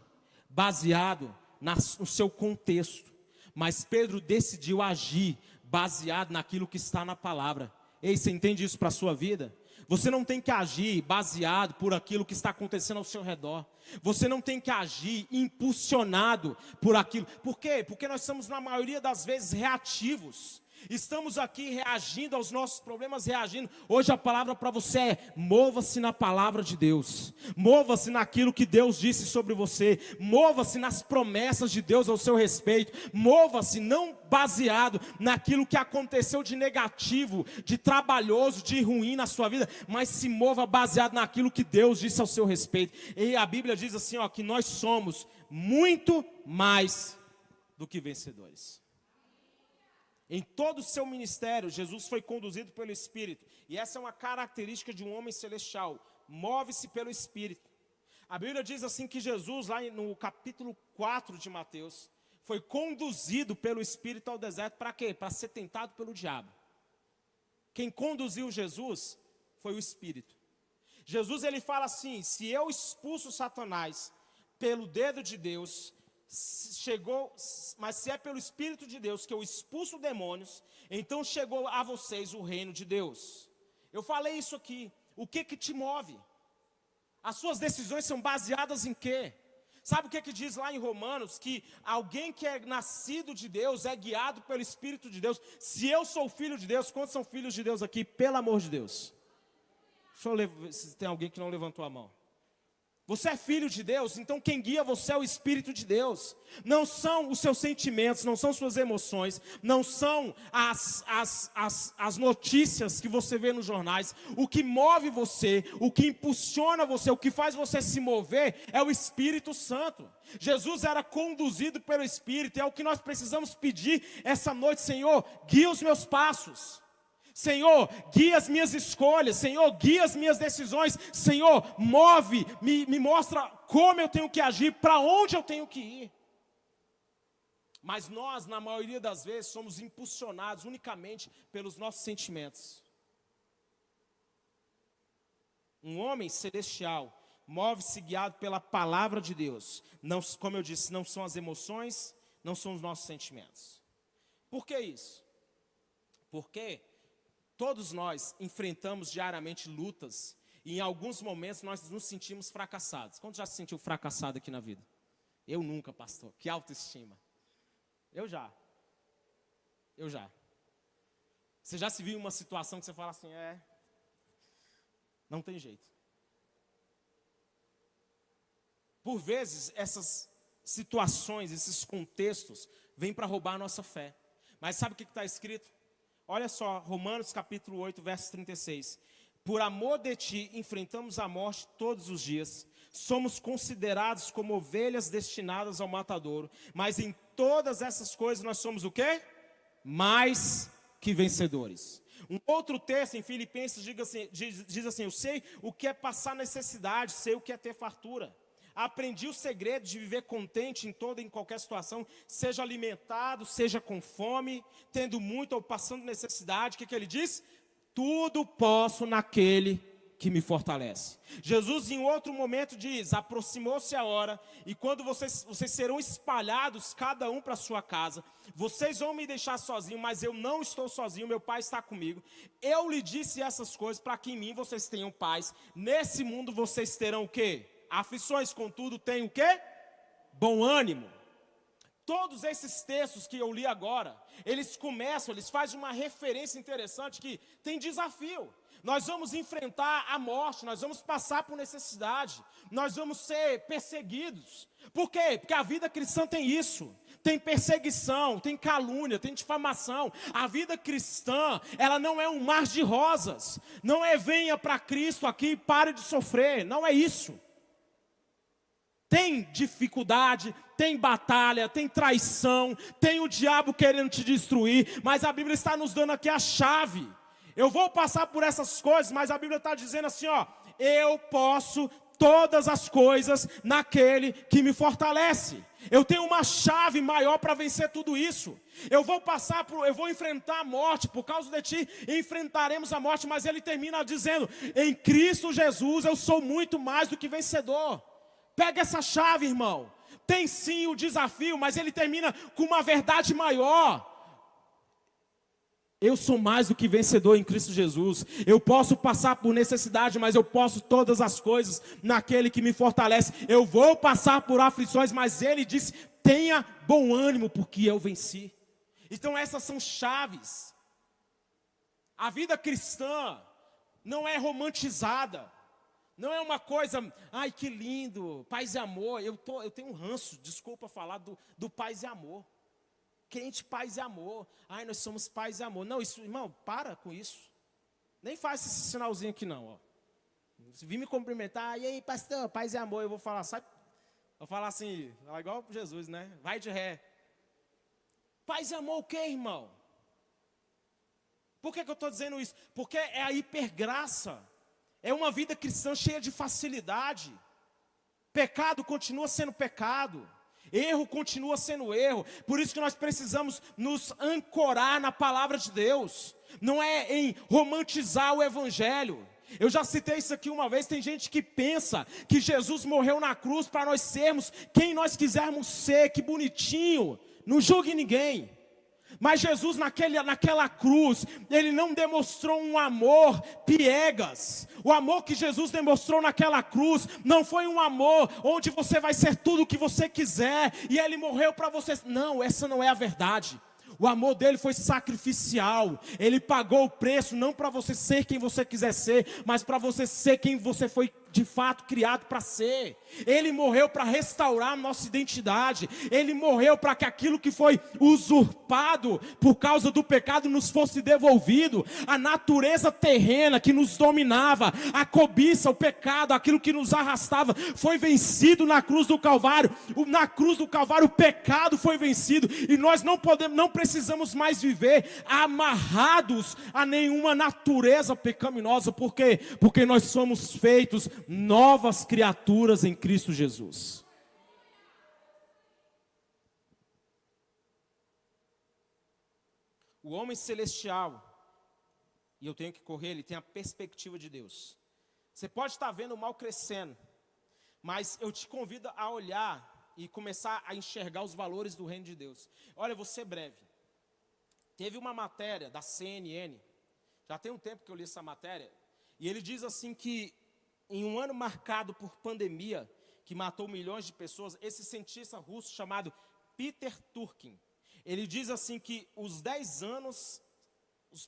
baseado no seu contexto. Mas Pedro decidiu agir baseado naquilo que está na palavra. Ei, você entende isso para a sua vida? Você não tem que agir baseado por aquilo que está acontecendo ao seu redor. Você não tem que agir impulsionado por aquilo. Por quê? Porque nós somos, na maioria das vezes, reativos. Estamos aqui reagindo aos nossos problemas, reagindo. Hoje a palavra para você é: mova-se na palavra de Deus. Mova-se naquilo que Deus disse sobre você. Mova-se nas promessas de Deus ao seu respeito. Mova-se não baseado naquilo que aconteceu de negativo, de trabalhoso, de ruim na sua vida, mas se mova baseado naquilo que Deus disse ao seu respeito. E a Bíblia diz assim, ó, que nós somos muito mais do que vencedores. Em todo o seu ministério, Jesus foi conduzido pelo Espírito. E essa é uma característica de um homem celestial. Move-se pelo Espírito. A Bíblia diz assim que Jesus, lá no capítulo 4 de Mateus, foi conduzido pelo Espírito ao deserto. Para quê? Para ser tentado pelo diabo. Quem conduziu Jesus foi o Espírito. Jesus, ele fala assim: se eu expulso Satanás pelo dedo de Deus, mas se é pelo Espírito de Deus que eu expulso demônios, então chegou a vocês o reino de Deus. Eu falei isso aqui. O que te move? As suas decisões são baseadas em quê? Sabe o que diz lá em Romanos? Que alguém que é nascido de Deus é guiado pelo Espírito de Deus. Se eu sou filho de Deus, quantos são filhos de Deus aqui? Pelo amor de Deus. Deixa eu ver se tem alguém que não levantou a mão. Você é filho de Deus, então quem guia você é o Espírito de Deus. Não são os seus sentimentos, não são suas emoções, não são as notícias que você vê nos jornais. O que move você, o que impulsiona você, o que faz você se mover é o Espírito Santo. Jesus era conduzido pelo Espírito, e é o que nós precisamos pedir essa noite: Senhor, guia os meus passos. Senhor, guia as minhas escolhas. Senhor, guia as minhas decisões. Senhor, move, me mostra como eu tenho que agir, para onde eu tenho que ir. Mas nós, na maioria das vezes, somos impulsionados unicamente pelos nossos sentimentos. Um homem celestial move-se guiado pela palavra de Deus. Não, como eu disse, não são as emoções, não são os nossos sentimentos. Por que isso? Porque todos nós enfrentamos diariamente lutas, e em alguns momentos nós nos sentimos fracassados. Quantos já se sentiu fracassado aqui na vida? Eu nunca, pastor. Que autoestima. Eu já. Você já se viu em uma situação que você fala assim: não tem jeito. Por vezes, essas situações, esses contextos, vêm para roubar a nossa fé. Mas sabe o que está escrito? Olha só, Romanos capítulo 8, verso 36. Por amor de ti, enfrentamos a morte todos os dias. Somos considerados como ovelhas destinadas ao matadouro. Mas em todas essas coisas nós somos o quê? Mais que vencedores. Um outro texto em Filipenses diz assim: eu sei o que é passar necessidade, sei o que é ter fartura. Aprendi o segredo de viver contente em toda e em qualquer situação, seja alimentado, seja com fome, tendo muito ou passando necessidade. O que ele diz? Tudo posso naquele que me fortalece. Jesus, em outro momento, diz: aproximou-se a hora, e quando vocês serão espalhados, cada um para a sua casa, vocês vão me deixar sozinho, mas eu não estou sozinho, meu Pai está comigo. Eu lhe disse essas coisas para que em mim vocês tenham paz. Nesse mundo vocês terão o quê? Aflições, contudo, tem o quê? Bom ânimo. Todos esses textos que eu li agora, eles fazem uma referência interessante que tem desafio. Nós vamos enfrentar a morte, nós vamos passar por necessidade, nós vamos ser perseguidos. Por quê? Porque a vida cristã tem isso. Tem perseguição, tem calúnia, tem difamação. A vida cristã, ela não é um mar de rosas. Não é venha para Cristo aqui e pare de sofrer. Não é isso. Tem dificuldade, tem batalha, tem traição, tem o diabo querendo te destruir, mas a Bíblia está nos dando aqui a chave. Eu vou passar por essas coisas, mas a Bíblia está dizendo assim, ó: eu posso todas as coisas naquele que me fortalece. Eu tenho uma chave maior para vencer tudo isso. Eu vou enfrentar a morte, por causa de ti enfrentaremos a morte, mas ele termina dizendo: em Cristo Jesus eu sou muito mais do que vencedor. Pega essa chave, irmão. Tem sim o desafio, mas ele termina com uma verdade maior. Eu sou mais do que vencedor em Cristo Jesus. Eu posso passar por necessidade, mas eu posso todas as coisas naquele que me fortalece. Eu vou passar por aflições, mas ele disse: tenha bom ânimo, porque eu venci. Então essas são chaves. A vida cristã não é romantizada. Não é uma coisa, ai que lindo, paz e amor. Eu tenho um ranço, desculpa falar, do paz e amor. Crente, paz e amor. Ai, nós somos paz e amor. Não, isso, irmão, para com isso. Nem faz esse sinalzinho aqui não, ó. Se vir me cumprimentar, e aí, pastor, paz e amor, eu vou falar, sabe? Vou falar assim, igual Jesus, né? Vai de ré. Paz e amor o quê, irmão? Por que eu estou dizendo isso? Porque é a hipergraça. É uma vida cristã cheia de facilidade. Pecado continua sendo pecado. Erro continua sendo erro. Por isso que nós precisamos nos ancorar na palavra de Deus. Não é em romantizar o evangelho. Eu já citei isso aqui uma vez. Tem gente que pensa que Jesus morreu na cruz para nós sermos quem nós quisermos ser. Que bonitinho. Não julgue ninguém. Mas Jesus naquela cruz, ele não demonstrou um amor piegas. O amor que Jesus demonstrou naquela cruz não foi um amor onde você vai ser tudo o que você quiser e ele morreu para você. Não, essa não é a verdade. O amor dele foi sacrificial. Ele pagou o preço não para você ser quem você quiser ser, mas para você ser quem você foi de fato criado para ser. Ele morreu para restaurar a nossa identidade. Ele morreu para que aquilo que foi usurpado por causa do pecado nos fosse devolvido. A natureza terrena que nos dominava, a cobiça, o pecado, aquilo que nos arrastava, foi vencido na cruz do Calvário. Na cruz do Calvário o pecado foi vencido e nós não precisamos mais viver amarrados a nenhuma natureza pecaminosa. Por quê? Porque nós somos feitos novas criaturas em Cristo Jesus. O homem celestial, e eu tenho que correr, ele tem a perspectiva de Deus. Você pode estar vendo o mal crescendo, mas eu te convido a olhar e começar a enxergar os valores do reino de Deus. Olha, eu vou ser breve. Teve uma matéria da CNN, já tem um tempo que eu li essa matéria, e ele diz assim que em um ano marcado por pandemia, que matou milhões de pessoas, esse cientista russo chamado Peter Turkin, ele diz assim que os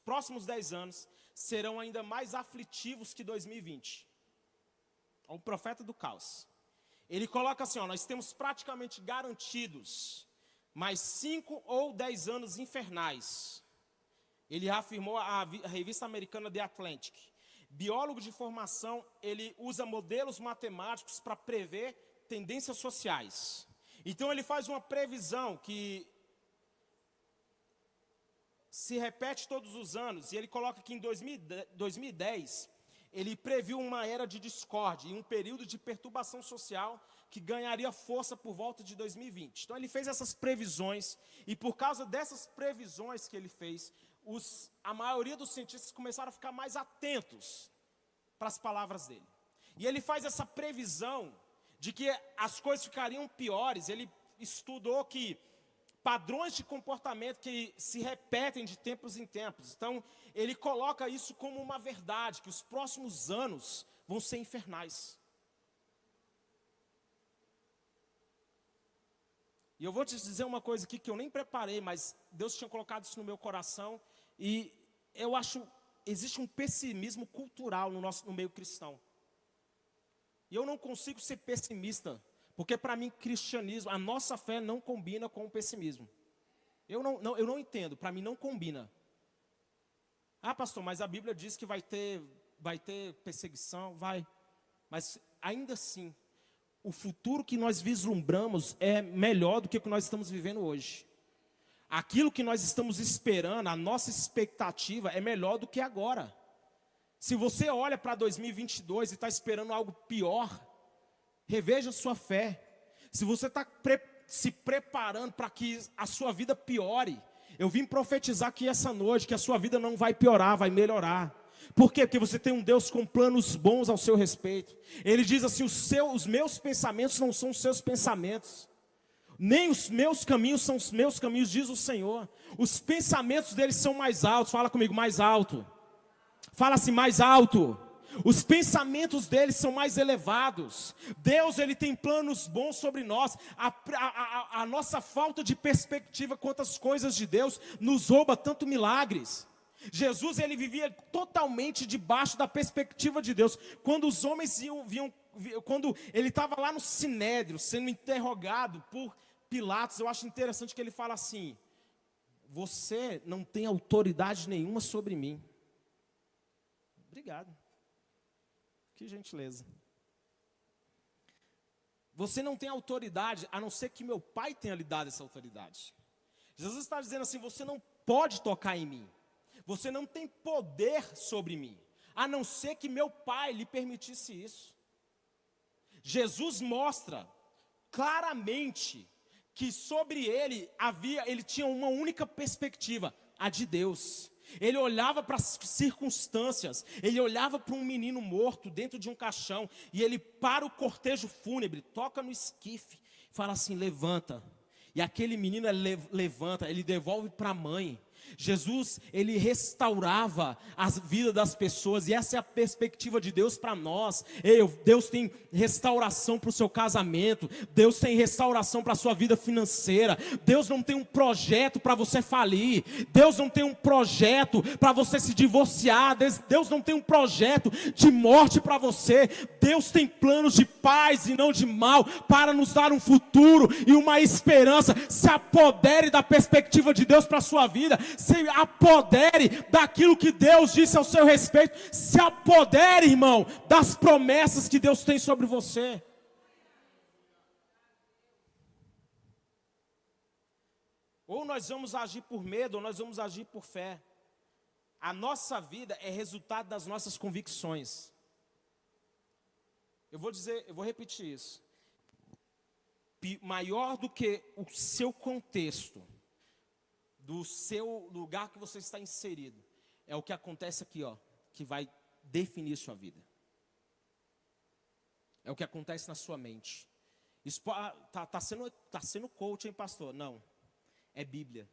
próximos 10 anos, serão ainda mais aflitivos que 2020. É um profeta do caos. Ele coloca assim, ó, nós temos praticamente garantidos mais 5 ou 10 anos infernais. Ele afirmou a revista americana The Atlantic. Biólogo de formação, ele usa modelos matemáticos para prever tendências sociais. Então ele faz uma previsão que se repete todos os anos. E ele coloca que em 2010, ele previu uma era de discórdia e um período de perturbação social que ganharia força por volta de 2020. Então ele fez essas previsões e por causa dessas previsões que ele fez, a maioria dos cientistas começaram a ficar mais atentos para as palavras dele. E ele faz essa previsão de que as coisas ficariam piores. Ele estudou que padrões de comportamento que se repetem de tempos em tempos. Então, ele coloca isso como uma verdade, que os próximos anos vão ser infernais. E eu vou te dizer uma coisa aqui que eu nem preparei, mas Deus tinha colocado isso no meu coração. E eu acho, existe um pessimismo cultural no meio cristão. E eu não consigo ser pessimista, porque para mim cristianismo, a nossa fé não combina com o pessimismo. Eu não entendo, para mim não combina. Ah, pastor, mas a Bíblia diz que vai ter perseguição, vai. Mas ainda assim, o futuro que nós vislumbramos é melhor do que o que nós estamos vivendo hoje. Aquilo que nós estamos esperando, a nossa expectativa é melhor do que agora. Se você olha para 2022 e está esperando algo pior, reveja sua fé. Se você está se preparando para que a sua vida piore, eu vim profetizar aqui essa noite que a sua vida não vai piorar, vai melhorar. Por quê? Porque você tem um Deus com planos bons ao seu respeito. Ele diz assim, os meus pensamentos não são os seus pensamentos. Nem os meus caminhos são os meus caminhos, diz o Senhor. Os pensamentos deles são mais altos. Fala comigo, mais alto. Fala assim, mais alto. Os pensamentos deles são mais elevados. Deus, Ele tem planos bons sobre nós. A nossa falta de perspectiva quanto às coisas de Deus nos rouba tanto milagres. Jesus, Ele vivia totalmente debaixo da perspectiva de Deus. Quando os homens quando Ele estava lá no Sinédrio, sendo interrogado por Pilatos, eu acho interessante que Ele fala assim, você não tem autoridade nenhuma sobre mim. Obrigado. Que gentileza. Você não tem autoridade, a não ser que meu Pai tenha lhe dado essa autoridade. Jesus está dizendo assim, você não pode tocar em mim. Você não tem poder sobre mim, a não ser que meu Pai lhe permitisse isso. Jesus mostra claramente que sobre ele tinha uma única perspectiva, a de Deus. Ele olhava para as circunstâncias, ele olhava para um menino morto dentro de um caixão, e ele para o cortejo fúnebre, toca no esquife, fala assim, levanta. E aquele menino levanta, ele devolve para a mãe. Jesus, Ele restaurava a vida das pessoas, e essa é a perspectiva de Deus para nós. Deus tem restauração para o seu casamento, Deus tem restauração para a sua vida financeira. Deus não tem um projeto para você falir, Deus não tem um projeto para você se divorciar, Deus não tem um projeto de morte para você. Deus tem planos de paz e não de mal, para nos dar um futuro e uma esperança. Se apodere da perspectiva de Deus para a sua vida, se apodere daquilo que Deus disse ao seu respeito, se apodere, irmão, das promessas que Deus tem sobre você. Ou nós vamos agir por medo, ou nós vamos agir por fé. A nossa vida é resultado das nossas convicções. Eu vou repetir isso. Maior do que o seu contexto, do seu lugar que você está inserido, é o que acontece aqui, ó, que vai definir sua vida. É o que acontece na sua mente. Isso tá sendo coach, hein, pastor? Não, é Bíblia.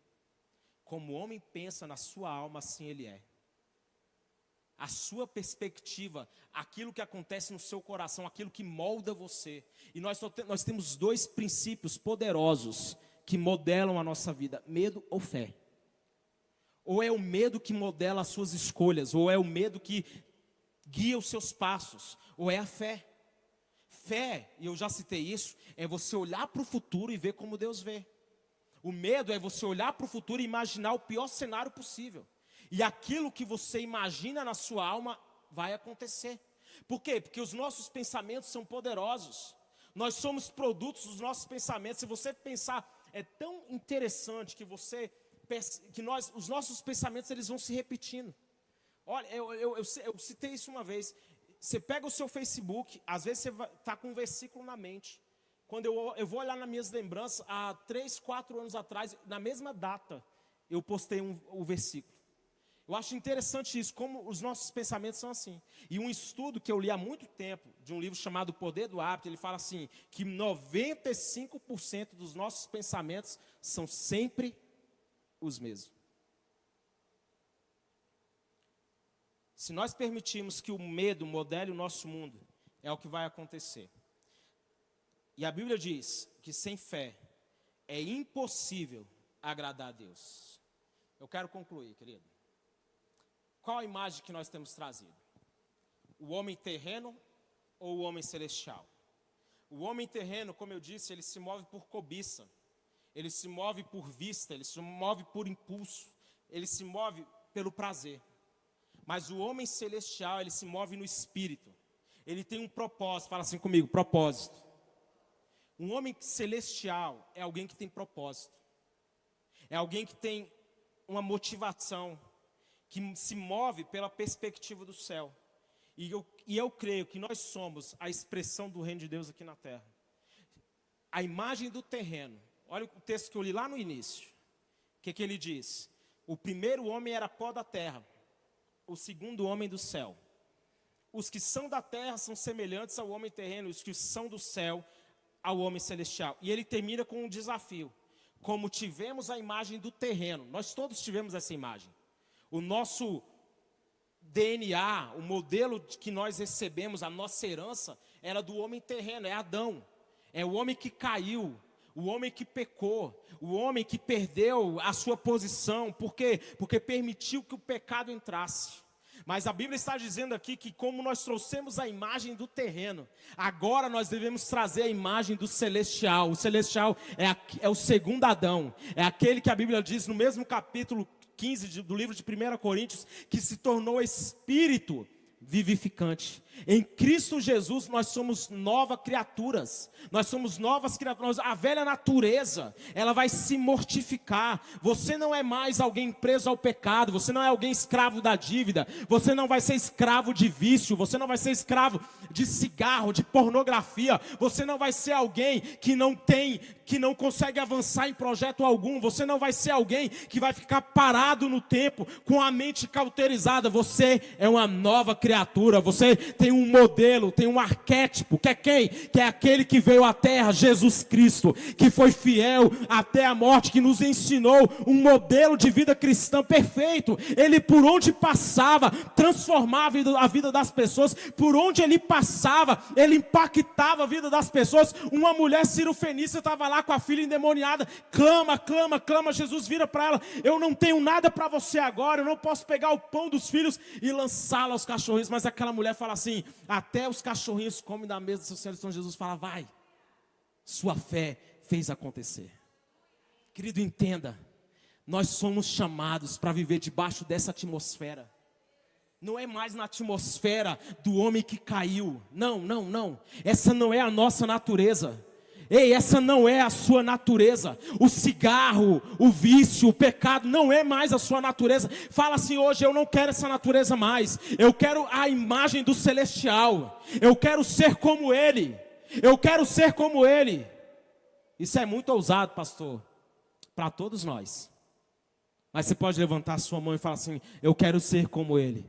Como o homem pensa na sua alma, assim ele é. A sua perspectiva, aquilo que acontece no seu coração, aquilo que molda você. E nós temos dois princípios poderosos que modelam a nossa vida: medo ou fé. Ou é o medo que modela as suas escolhas, ou é o medo que guia os seus passos, ou é a fé. Fé, e eu já citei isso, é você olhar para o futuro e ver como Deus vê. O medo é você olhar para o futuro e imaginar o pior cenário possível. E aquilo que você imagina na sua alma vai acontecer. Por quê? Porque os nossos pensamentos são poderosos. Nós somos produtos dos nossos pensamentos. Se você pensar, é tão interessante que os nossos pensamentos eles vão se repetindo. Olha, eu citei isso uma vez. Você pega o seu Facebook, às vezes você está com um versículo na mente. Quando eu vou olhar nas minhas lembranças, há 3, 4 anos atrás, na mesma data, eu postei o versículo. Eu acho interessante isso, como os nossos pensamentos são assim. E um estudo que eu li há muito tempo, de um livro chamado O Poder do Hábito, ele fala assim, que 95% dos nossos pensamentos são sempre os mesmos. Se nós permitirmos que o medo modele o nosso mundo, é o que vai acontecer. E a Bíblia diz que sem fé é impossível agradar a Deus. Eu quero concluir, querido. Qual a imagem que nós temos trazido? O homem terreno ou o homem celestial? O homem terreno, como eu disse, ele se move por cobiça. Ele se move por vista, ele se move por impulso. Ele se move pelo prazer. Mas o homem celestial, ele se move no espírito. Ele tem um propósito, fala assim comigo, propósito. Um homem celestial é alguém que tem propósito. É alguém que tem uma motivação, que se move pela perspectiva do céu. E eu creio que nós somos a expressão do reino de Deus aqui na terra. A imagem do terreno. Olha o texto que eu li lá no início. O que ele diz? O primeiro homem era pó da terra. O segundo homem do céu. Os que são da terra são semelhantes ao homem terreno. Os que são do céu ao homem celestial. E ele termina com um desafio. Como tivemos a imagem do terreno. Nós todos tivemos essa imagem. O nosso DNA, o modelo que nós recebemos, a nossa herança, era do homem terreno, é Adão. É o homem que caiu, o homem que pecou, o homem que perdeu a sua posição. Por quê? Porque permitiu que o pecado entrasse. Mas a Bíblia está dizendo aqui que como nós trouxemos a imagem do terreno, agora nós devemos trazer a imagem do celestial. O celestial é o segundo Adão. É aquele que a Bíblia diz no mesmo capítulo 15 do livro de 1 Coríntios, que se tornou espírito vivificante. Em Cristo Jesus nós somos novas criaturas. Nós somos novas criaturas. A velha natureza, ela vai se mortificar. Você não é mais alguém preso ao pecado. Você não é alguém escravo da dívida. Você não vai ser escravo de vício. Você não vai ser escravo de cigarro, de pornografia. Você não vai ser alguém que não consegue avançar em projeto algum. Você não vai ser alguém que vai ficar parado no tempo com a mente cauterizada. Você é uma nova criatura. Você tem um modelo, tem um arquétipo, que é quem? Que é aquele que veio à terra, Jesus Cristo, que foi fiel até a morte, que nos ensinou um modelo de vida cristã perfeito. Ele por onde passava, transformava a vida das pessoas, por onde ele passava, ele impactava a vida das pessoas. Uma mulher cirofenícia estava lá com a filha endemoniada, clama, clama, clama, Jesus vira para ela, eu não tenho nada para você agora, eu não posso pegar o pão dos filhos e lançá-lo aos cachorrinhos. Mas aquela mulher fala assim, até os cachorrinhos comem da mesa do seu Senhor. Então Jesus fala, vai, sua fé fez acontecer. Querido, entenda, nós somos chamados para viver debaixo dessa atmosfera. Não é mais na atmosfera do homem que caiu. Não, não, não. Essa não é a nossa natureza. Ei, essa não é a sua natureza. O cigarro, o vício, o pecado não é mais a sua natureza. Fala assim hoje, eu não quero essa natureza mais. Eu quero a imagem do celestial. Eu quero ser como Ele. Eu quero ser como Ele. Isso é muito ousado, pastor, para todos nós. Mas você pode levantar a sua mão e falar assim, eu quero ser como Ele.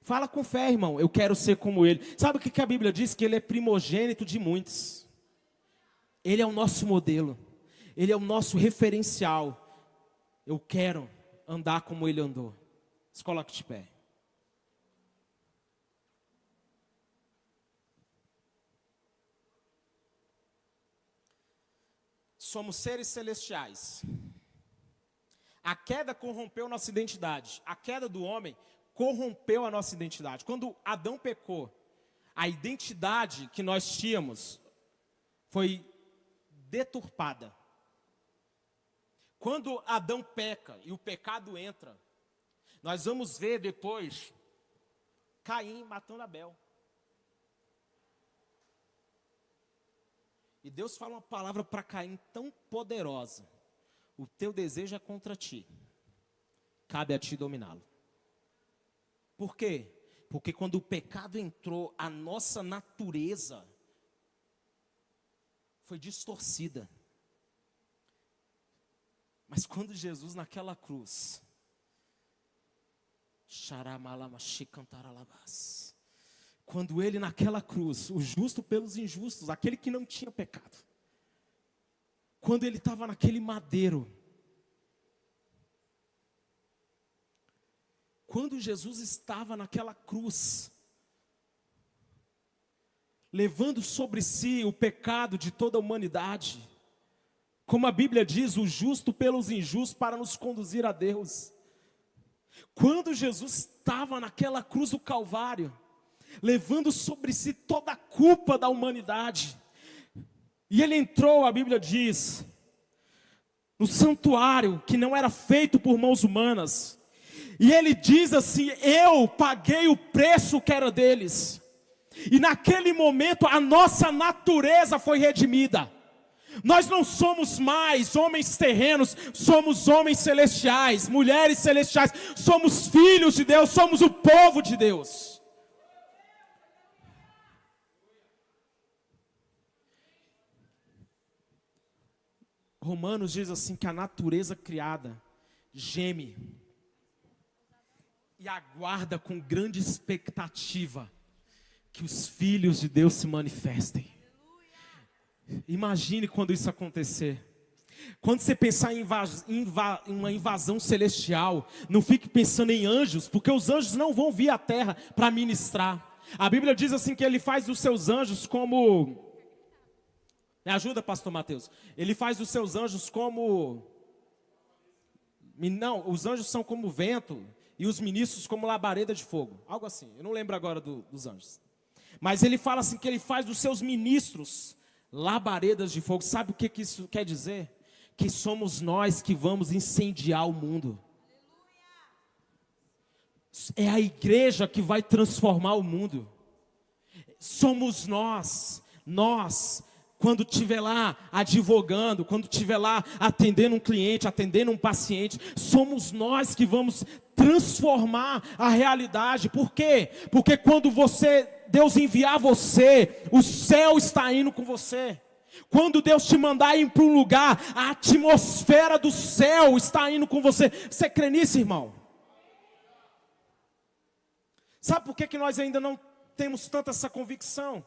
Fala com fé, irmão, eu quero ser como Ele. Sabe o que a Bíblia diz? Que Ele é primogênito de muitos. Ele é o nosso modelo. Ele é o nosso referencial. Eu quero andar como Ele andou. Se coloque de pé. Somos seres celestiais. A queda corrompeu nossa identidade. A queda do homem corrompeu a nossa identidade. Quando Adão pecou, a identidade que nós tínhamos foi deturpada. Quando Adão peca e o pecado entra, nós vamos ver depois Caim matando Abel. E Deus fala uma palavra para Caim tão poderosa: o teu desejo é contra ti, cabe a ti dominá-lo. Por quê? Porque quando o pecado entrou, a nossa natureza foi distorcida. Mas quando Jesus naquela cruz, Quando ele naquela cruz, o justo pelos injustos, aquele que não tinha pecado, quando ele estava naquele madeiro, quando Jesus estava naquela cruz, levando sobre si o pecado de toda a humanidade, como a Bíblia diz, o justo pelos injustos para nos conduzir a Deus. Quando Jesus estava naquela cruz do Calvário, levando sobre si toda a culpa da humanidade, e ele entrou, a Bíblia diz, no santuário que não era feito por mãos humanas, e ele diz assim: eu paguei o preço que era deles, e naquele momento a nossa natureza foi redimida. Nós não somos mais homens terrenos, somos homens celestiais, mulheres celestiais, somos filhos de Deus, somos o povo de Deus. Romanos diz assim que a natureza criada geme e aguarda com grande expectativa que os filhos de Deus se manifestem. Imagine quando isso acontecer. Quando você pensar em uma invasão celestial, não fique pensando em anjos, porque os anjos não vão vir à terra para ministrar. A Bíblia diz assim que ele faz dos seus anjos como... Me ajuda, pastor Mateus. Ele faz dos seus anjos como... Não, os anjos são como vento e os ministros como labareda de fogo. Algo assim, eu não lembro agora dos anjos. Mas ele fala assim que ele faz dos seus ministros labaredas de fogo. Sabe o que isso quer dizer? Que somos nós que vamos incendiar o mundo. É a igreja que vai transformar o mundo. Somos nós, quando estiver lá advogando, quando estiver lá atendendo um cliente, atendendo um paciente, somos nós que vamos transformar a realidade. Por quê? Porque quando Deus enviar você, o céu está indo com você. Quando Deus te mandar ir para um lugar, a atmosfera do céu está indo com você. Você crê nisso, irmão? Sabe por que nós ainda não temos tanta essa convicção?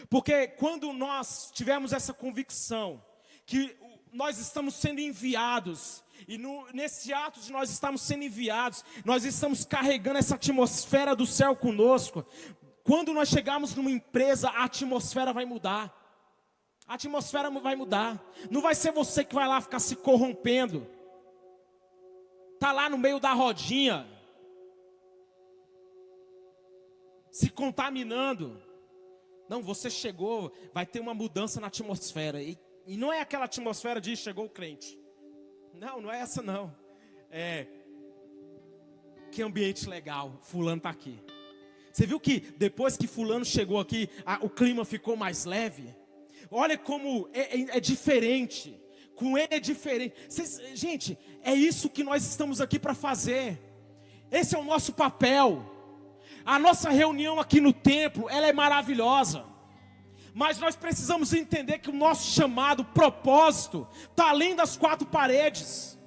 Porque quando nós tivermos essa convicção, que nós estamos sendo enviados, e nesse ato de nós estarmos sendo enviados, nós estamos carregando essa atmosfera do céu conosco. Quando nós chegarmos numa empresa, a atmosfera vai mudar. A atmosfera vai mudar. Não vai ser você que vai lá ficar se corrompendo. Tá lá no meio da rodinha, se contaminando. Não, você chegou, vai ter uma mudança na atmosfera. E não é aquela atmosfera de chegou o crente. Não é essa não. Que ambiente legal, fulano está aqui. Você viu que depois que fulano chegou aqui, o clima ficou mais leve? Olha como é diferente. Com ele é diferente. Gente, é isso que nós estamos aqui para fazer. Esse é o nosso papel. A nossa reunião aqui no templo, ela é maravilhosa. Mas nós precisamos entender que o nosso chamado, propósito, está além das quatro paredes.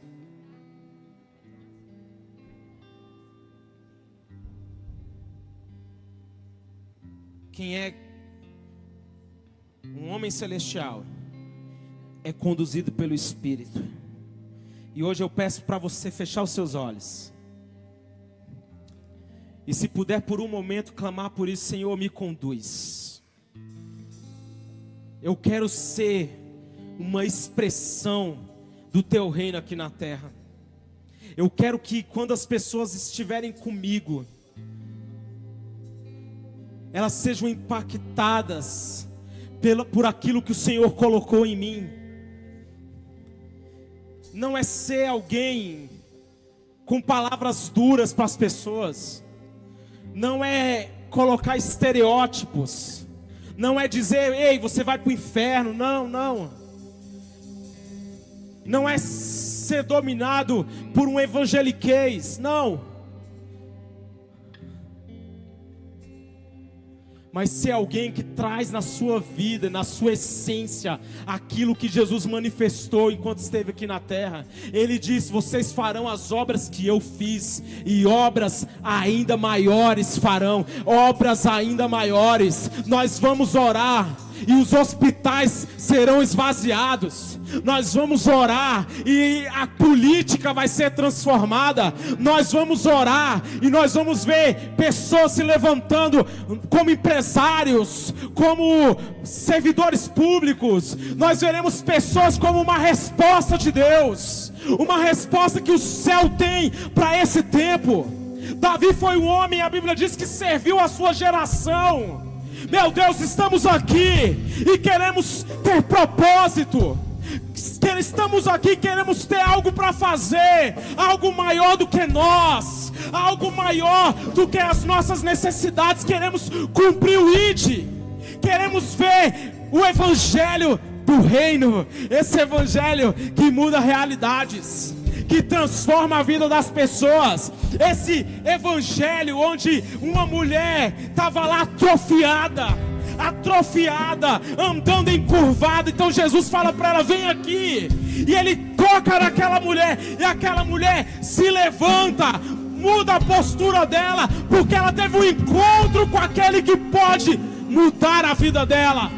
Quem é um homem celestial é conduzido pelo Espírito. E hoje eu peço para você fechar os seus olhos. E se puder por um momento clamar por isso: Senhor, me conduz. Eu quero ser uma expressão do Teu reino aqui na terra. Eu quero que quando as pessoas estiverem comigo, elas sejam impactadas por aquilo que o Senhor colocou em mim. Não é ser alguém com palavras duras para as pessoas. Não é colocar estereótipos. Não é dizer, ei, você vai para o inferno. Não. Não é ser dominado por um evangeliquez. Não. mas ser alguém que traz na sua vida, na sua essência, aquilo que Jesus manifestou enquanto esteve aqui na terra. Ele diz: vocês farão as obras que eu fiz, e obras ainda maiores farão, obras ainda maiores. Nós vamos orar e os hospitais serão esvaziados. Nós vamos orar e a política vai ser transformada. Nós vamos orar e nós vamos ver pessoas se levantando como empresários, como servidores públicos. Nós veremos pessoas como uma resposta de Deus, uma resposta que o céu tem para esse tempo. Davi foi um homem, a Bíblia diz que serviu a sua geração. Meu Deus, estamos aqui e queremos ter propósito. Estamos aqui, queremos ter algo para fazer, algo maior do que nós, algo maior do que as nossas necessidades. Queremos cumprir o ID, queremos ver o evangelho do reino, esse evangelho que muda realidades, que transforma a vida das pessoas. Esse evangelho onde uma mulher estava lá atrofiada, andando encurvada. Então Jesus fala para ela: vem aqui. E ele toca naquela mulher, e aquela mulher se levanta, muda a postura dela, porque ela teve um encontro com aquele que pode mudar a vida dela.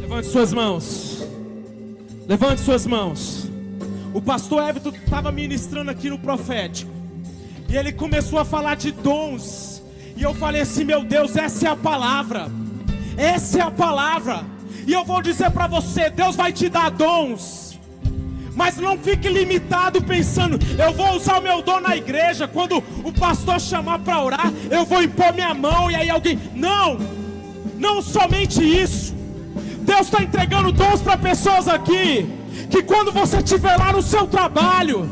Levante suas mãos. Levante suas mãos. O pastor Everton estava ministrando aqui no profético, e ele começou a falar de dons. E eu falei assim: meu Deus, essa é a palavra. Essa é a palavra. E eu vou dizer para você: Deus vai te dar dons, mas não fique limitado pensando: eu vou usar o meu dom na igreja, quando o pastor chamar para orar, eu vou impor minha mão e aí alguém... Não somente isso. Deus está entregando dons para pessoas aqui, que quando você estiver lá no seu trabalho,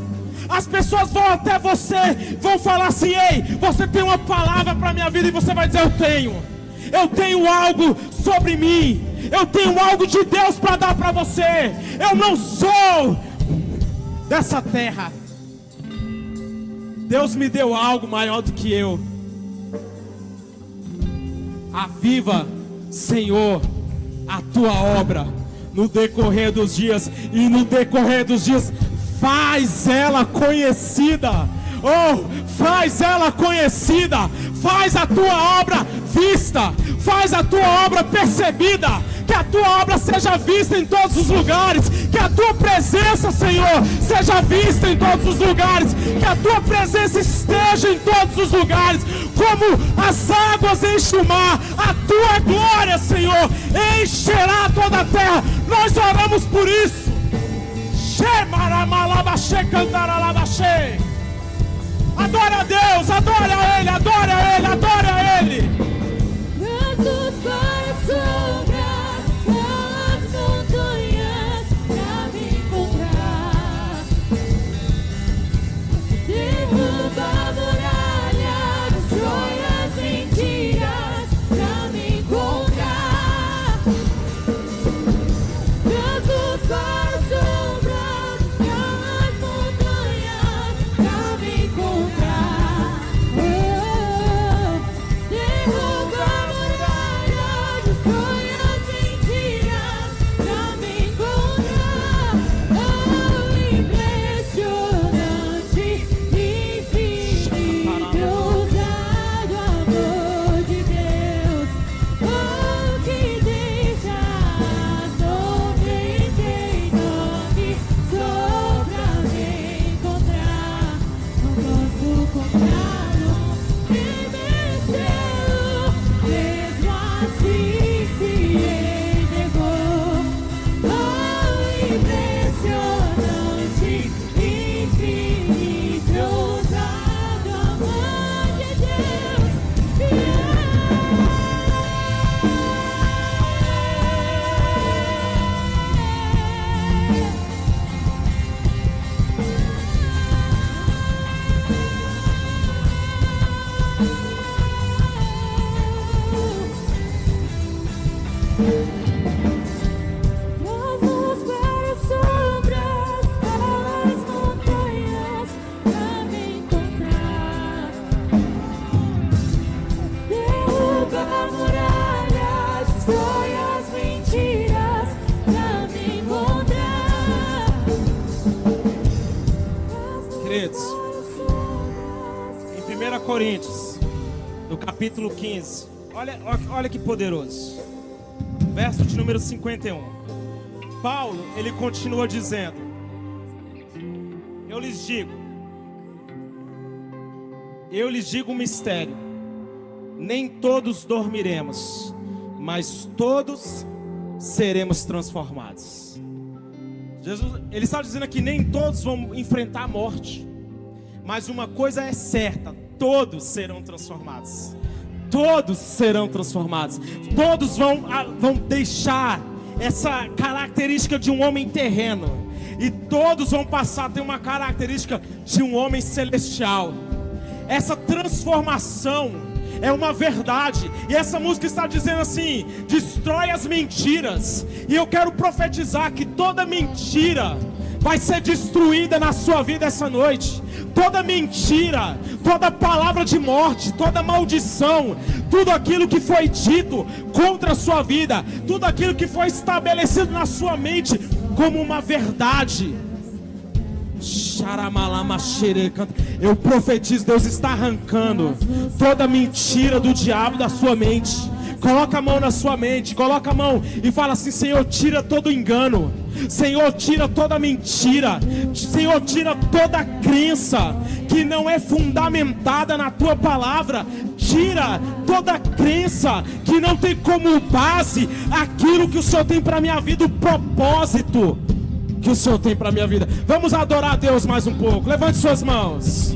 as pessoas vão até você, vão falar assim: ei, você tem uma palavra para a minha vida? E você vai dizer: eu tenho algo sobre mim, eu tenho algo de Deus para dar para você. Eu não sou dessa terra, Deus me deu algo maior do que eu. Aviva, Senhor, a tua obra no decorrer dos dias, e no decorrer dos dias faz ela conhecida. Faz ela conhecida, faz a tua obra vista, faz a tua obra percebida, que a tua obra seja vista em todos os lugares, que a tua presença, Senhor, seja vista em todos os lugares, que a tua presença esteja em todos os lugares, como as águas enchem o mar. A tua glória, Senhor, encherá toda a terra. Nós oramos por isso. Adora a Deus, adora a Ele, adora a Ele, adora a Ele. Nossos corações, as montanhas pra me encontrar. Derruba a muralha, destrói as mentiras pra me encontrar. Nossos corações, as montanhas pra me encontrar. Derruba a muralha, destrói as mentiras pra me encontrar. Impressionante, infinito, 1 Coríntios, no capítulo 15. Olha que poderoso. Verso de número 51. Paulo, ele continua dizendo: Eu lhes digo um mistério. Nem todos dormiremos, mas todos seremos transformados. Jesus, ele está dizendo que nem todos vão enfrentar a morte, mas uma coisa é certa: todos serão transformados. Todos serão transformados. Todos vão deixar essa característica de um homem terreno, e todos vão passar a ter uma característica de um homem celestial. Essa transformação é uma verdade. E essa música está dizendo assim: destrói as mentiras. E eu quero profetizar que toda mentira vai ser destruída na sua vida essa noite. Toda mentira, toda palavra de morte, toda maldição, tudo aquilo que foi dito contra a sua vida, tudo aquilo que foi estabelecido na sua mente como uma verdade, eu profetizo, Deus está arrancando toda mentira do diabo da sua mente. Coloca a mão na sua mente, coloca a mão e fala assim: Senhor, tira todo engano, Senhor, tira toda mentira, Senhor, tira toda crença que não é fundamentada na tua palavra. Tira toda crença que não tem como base aquilo que o Senhor tem para a minha vida, o propósito que o Senhor tem para a minha vida. Vamos adorar a Deus mais um pouco. Levante suas mãos.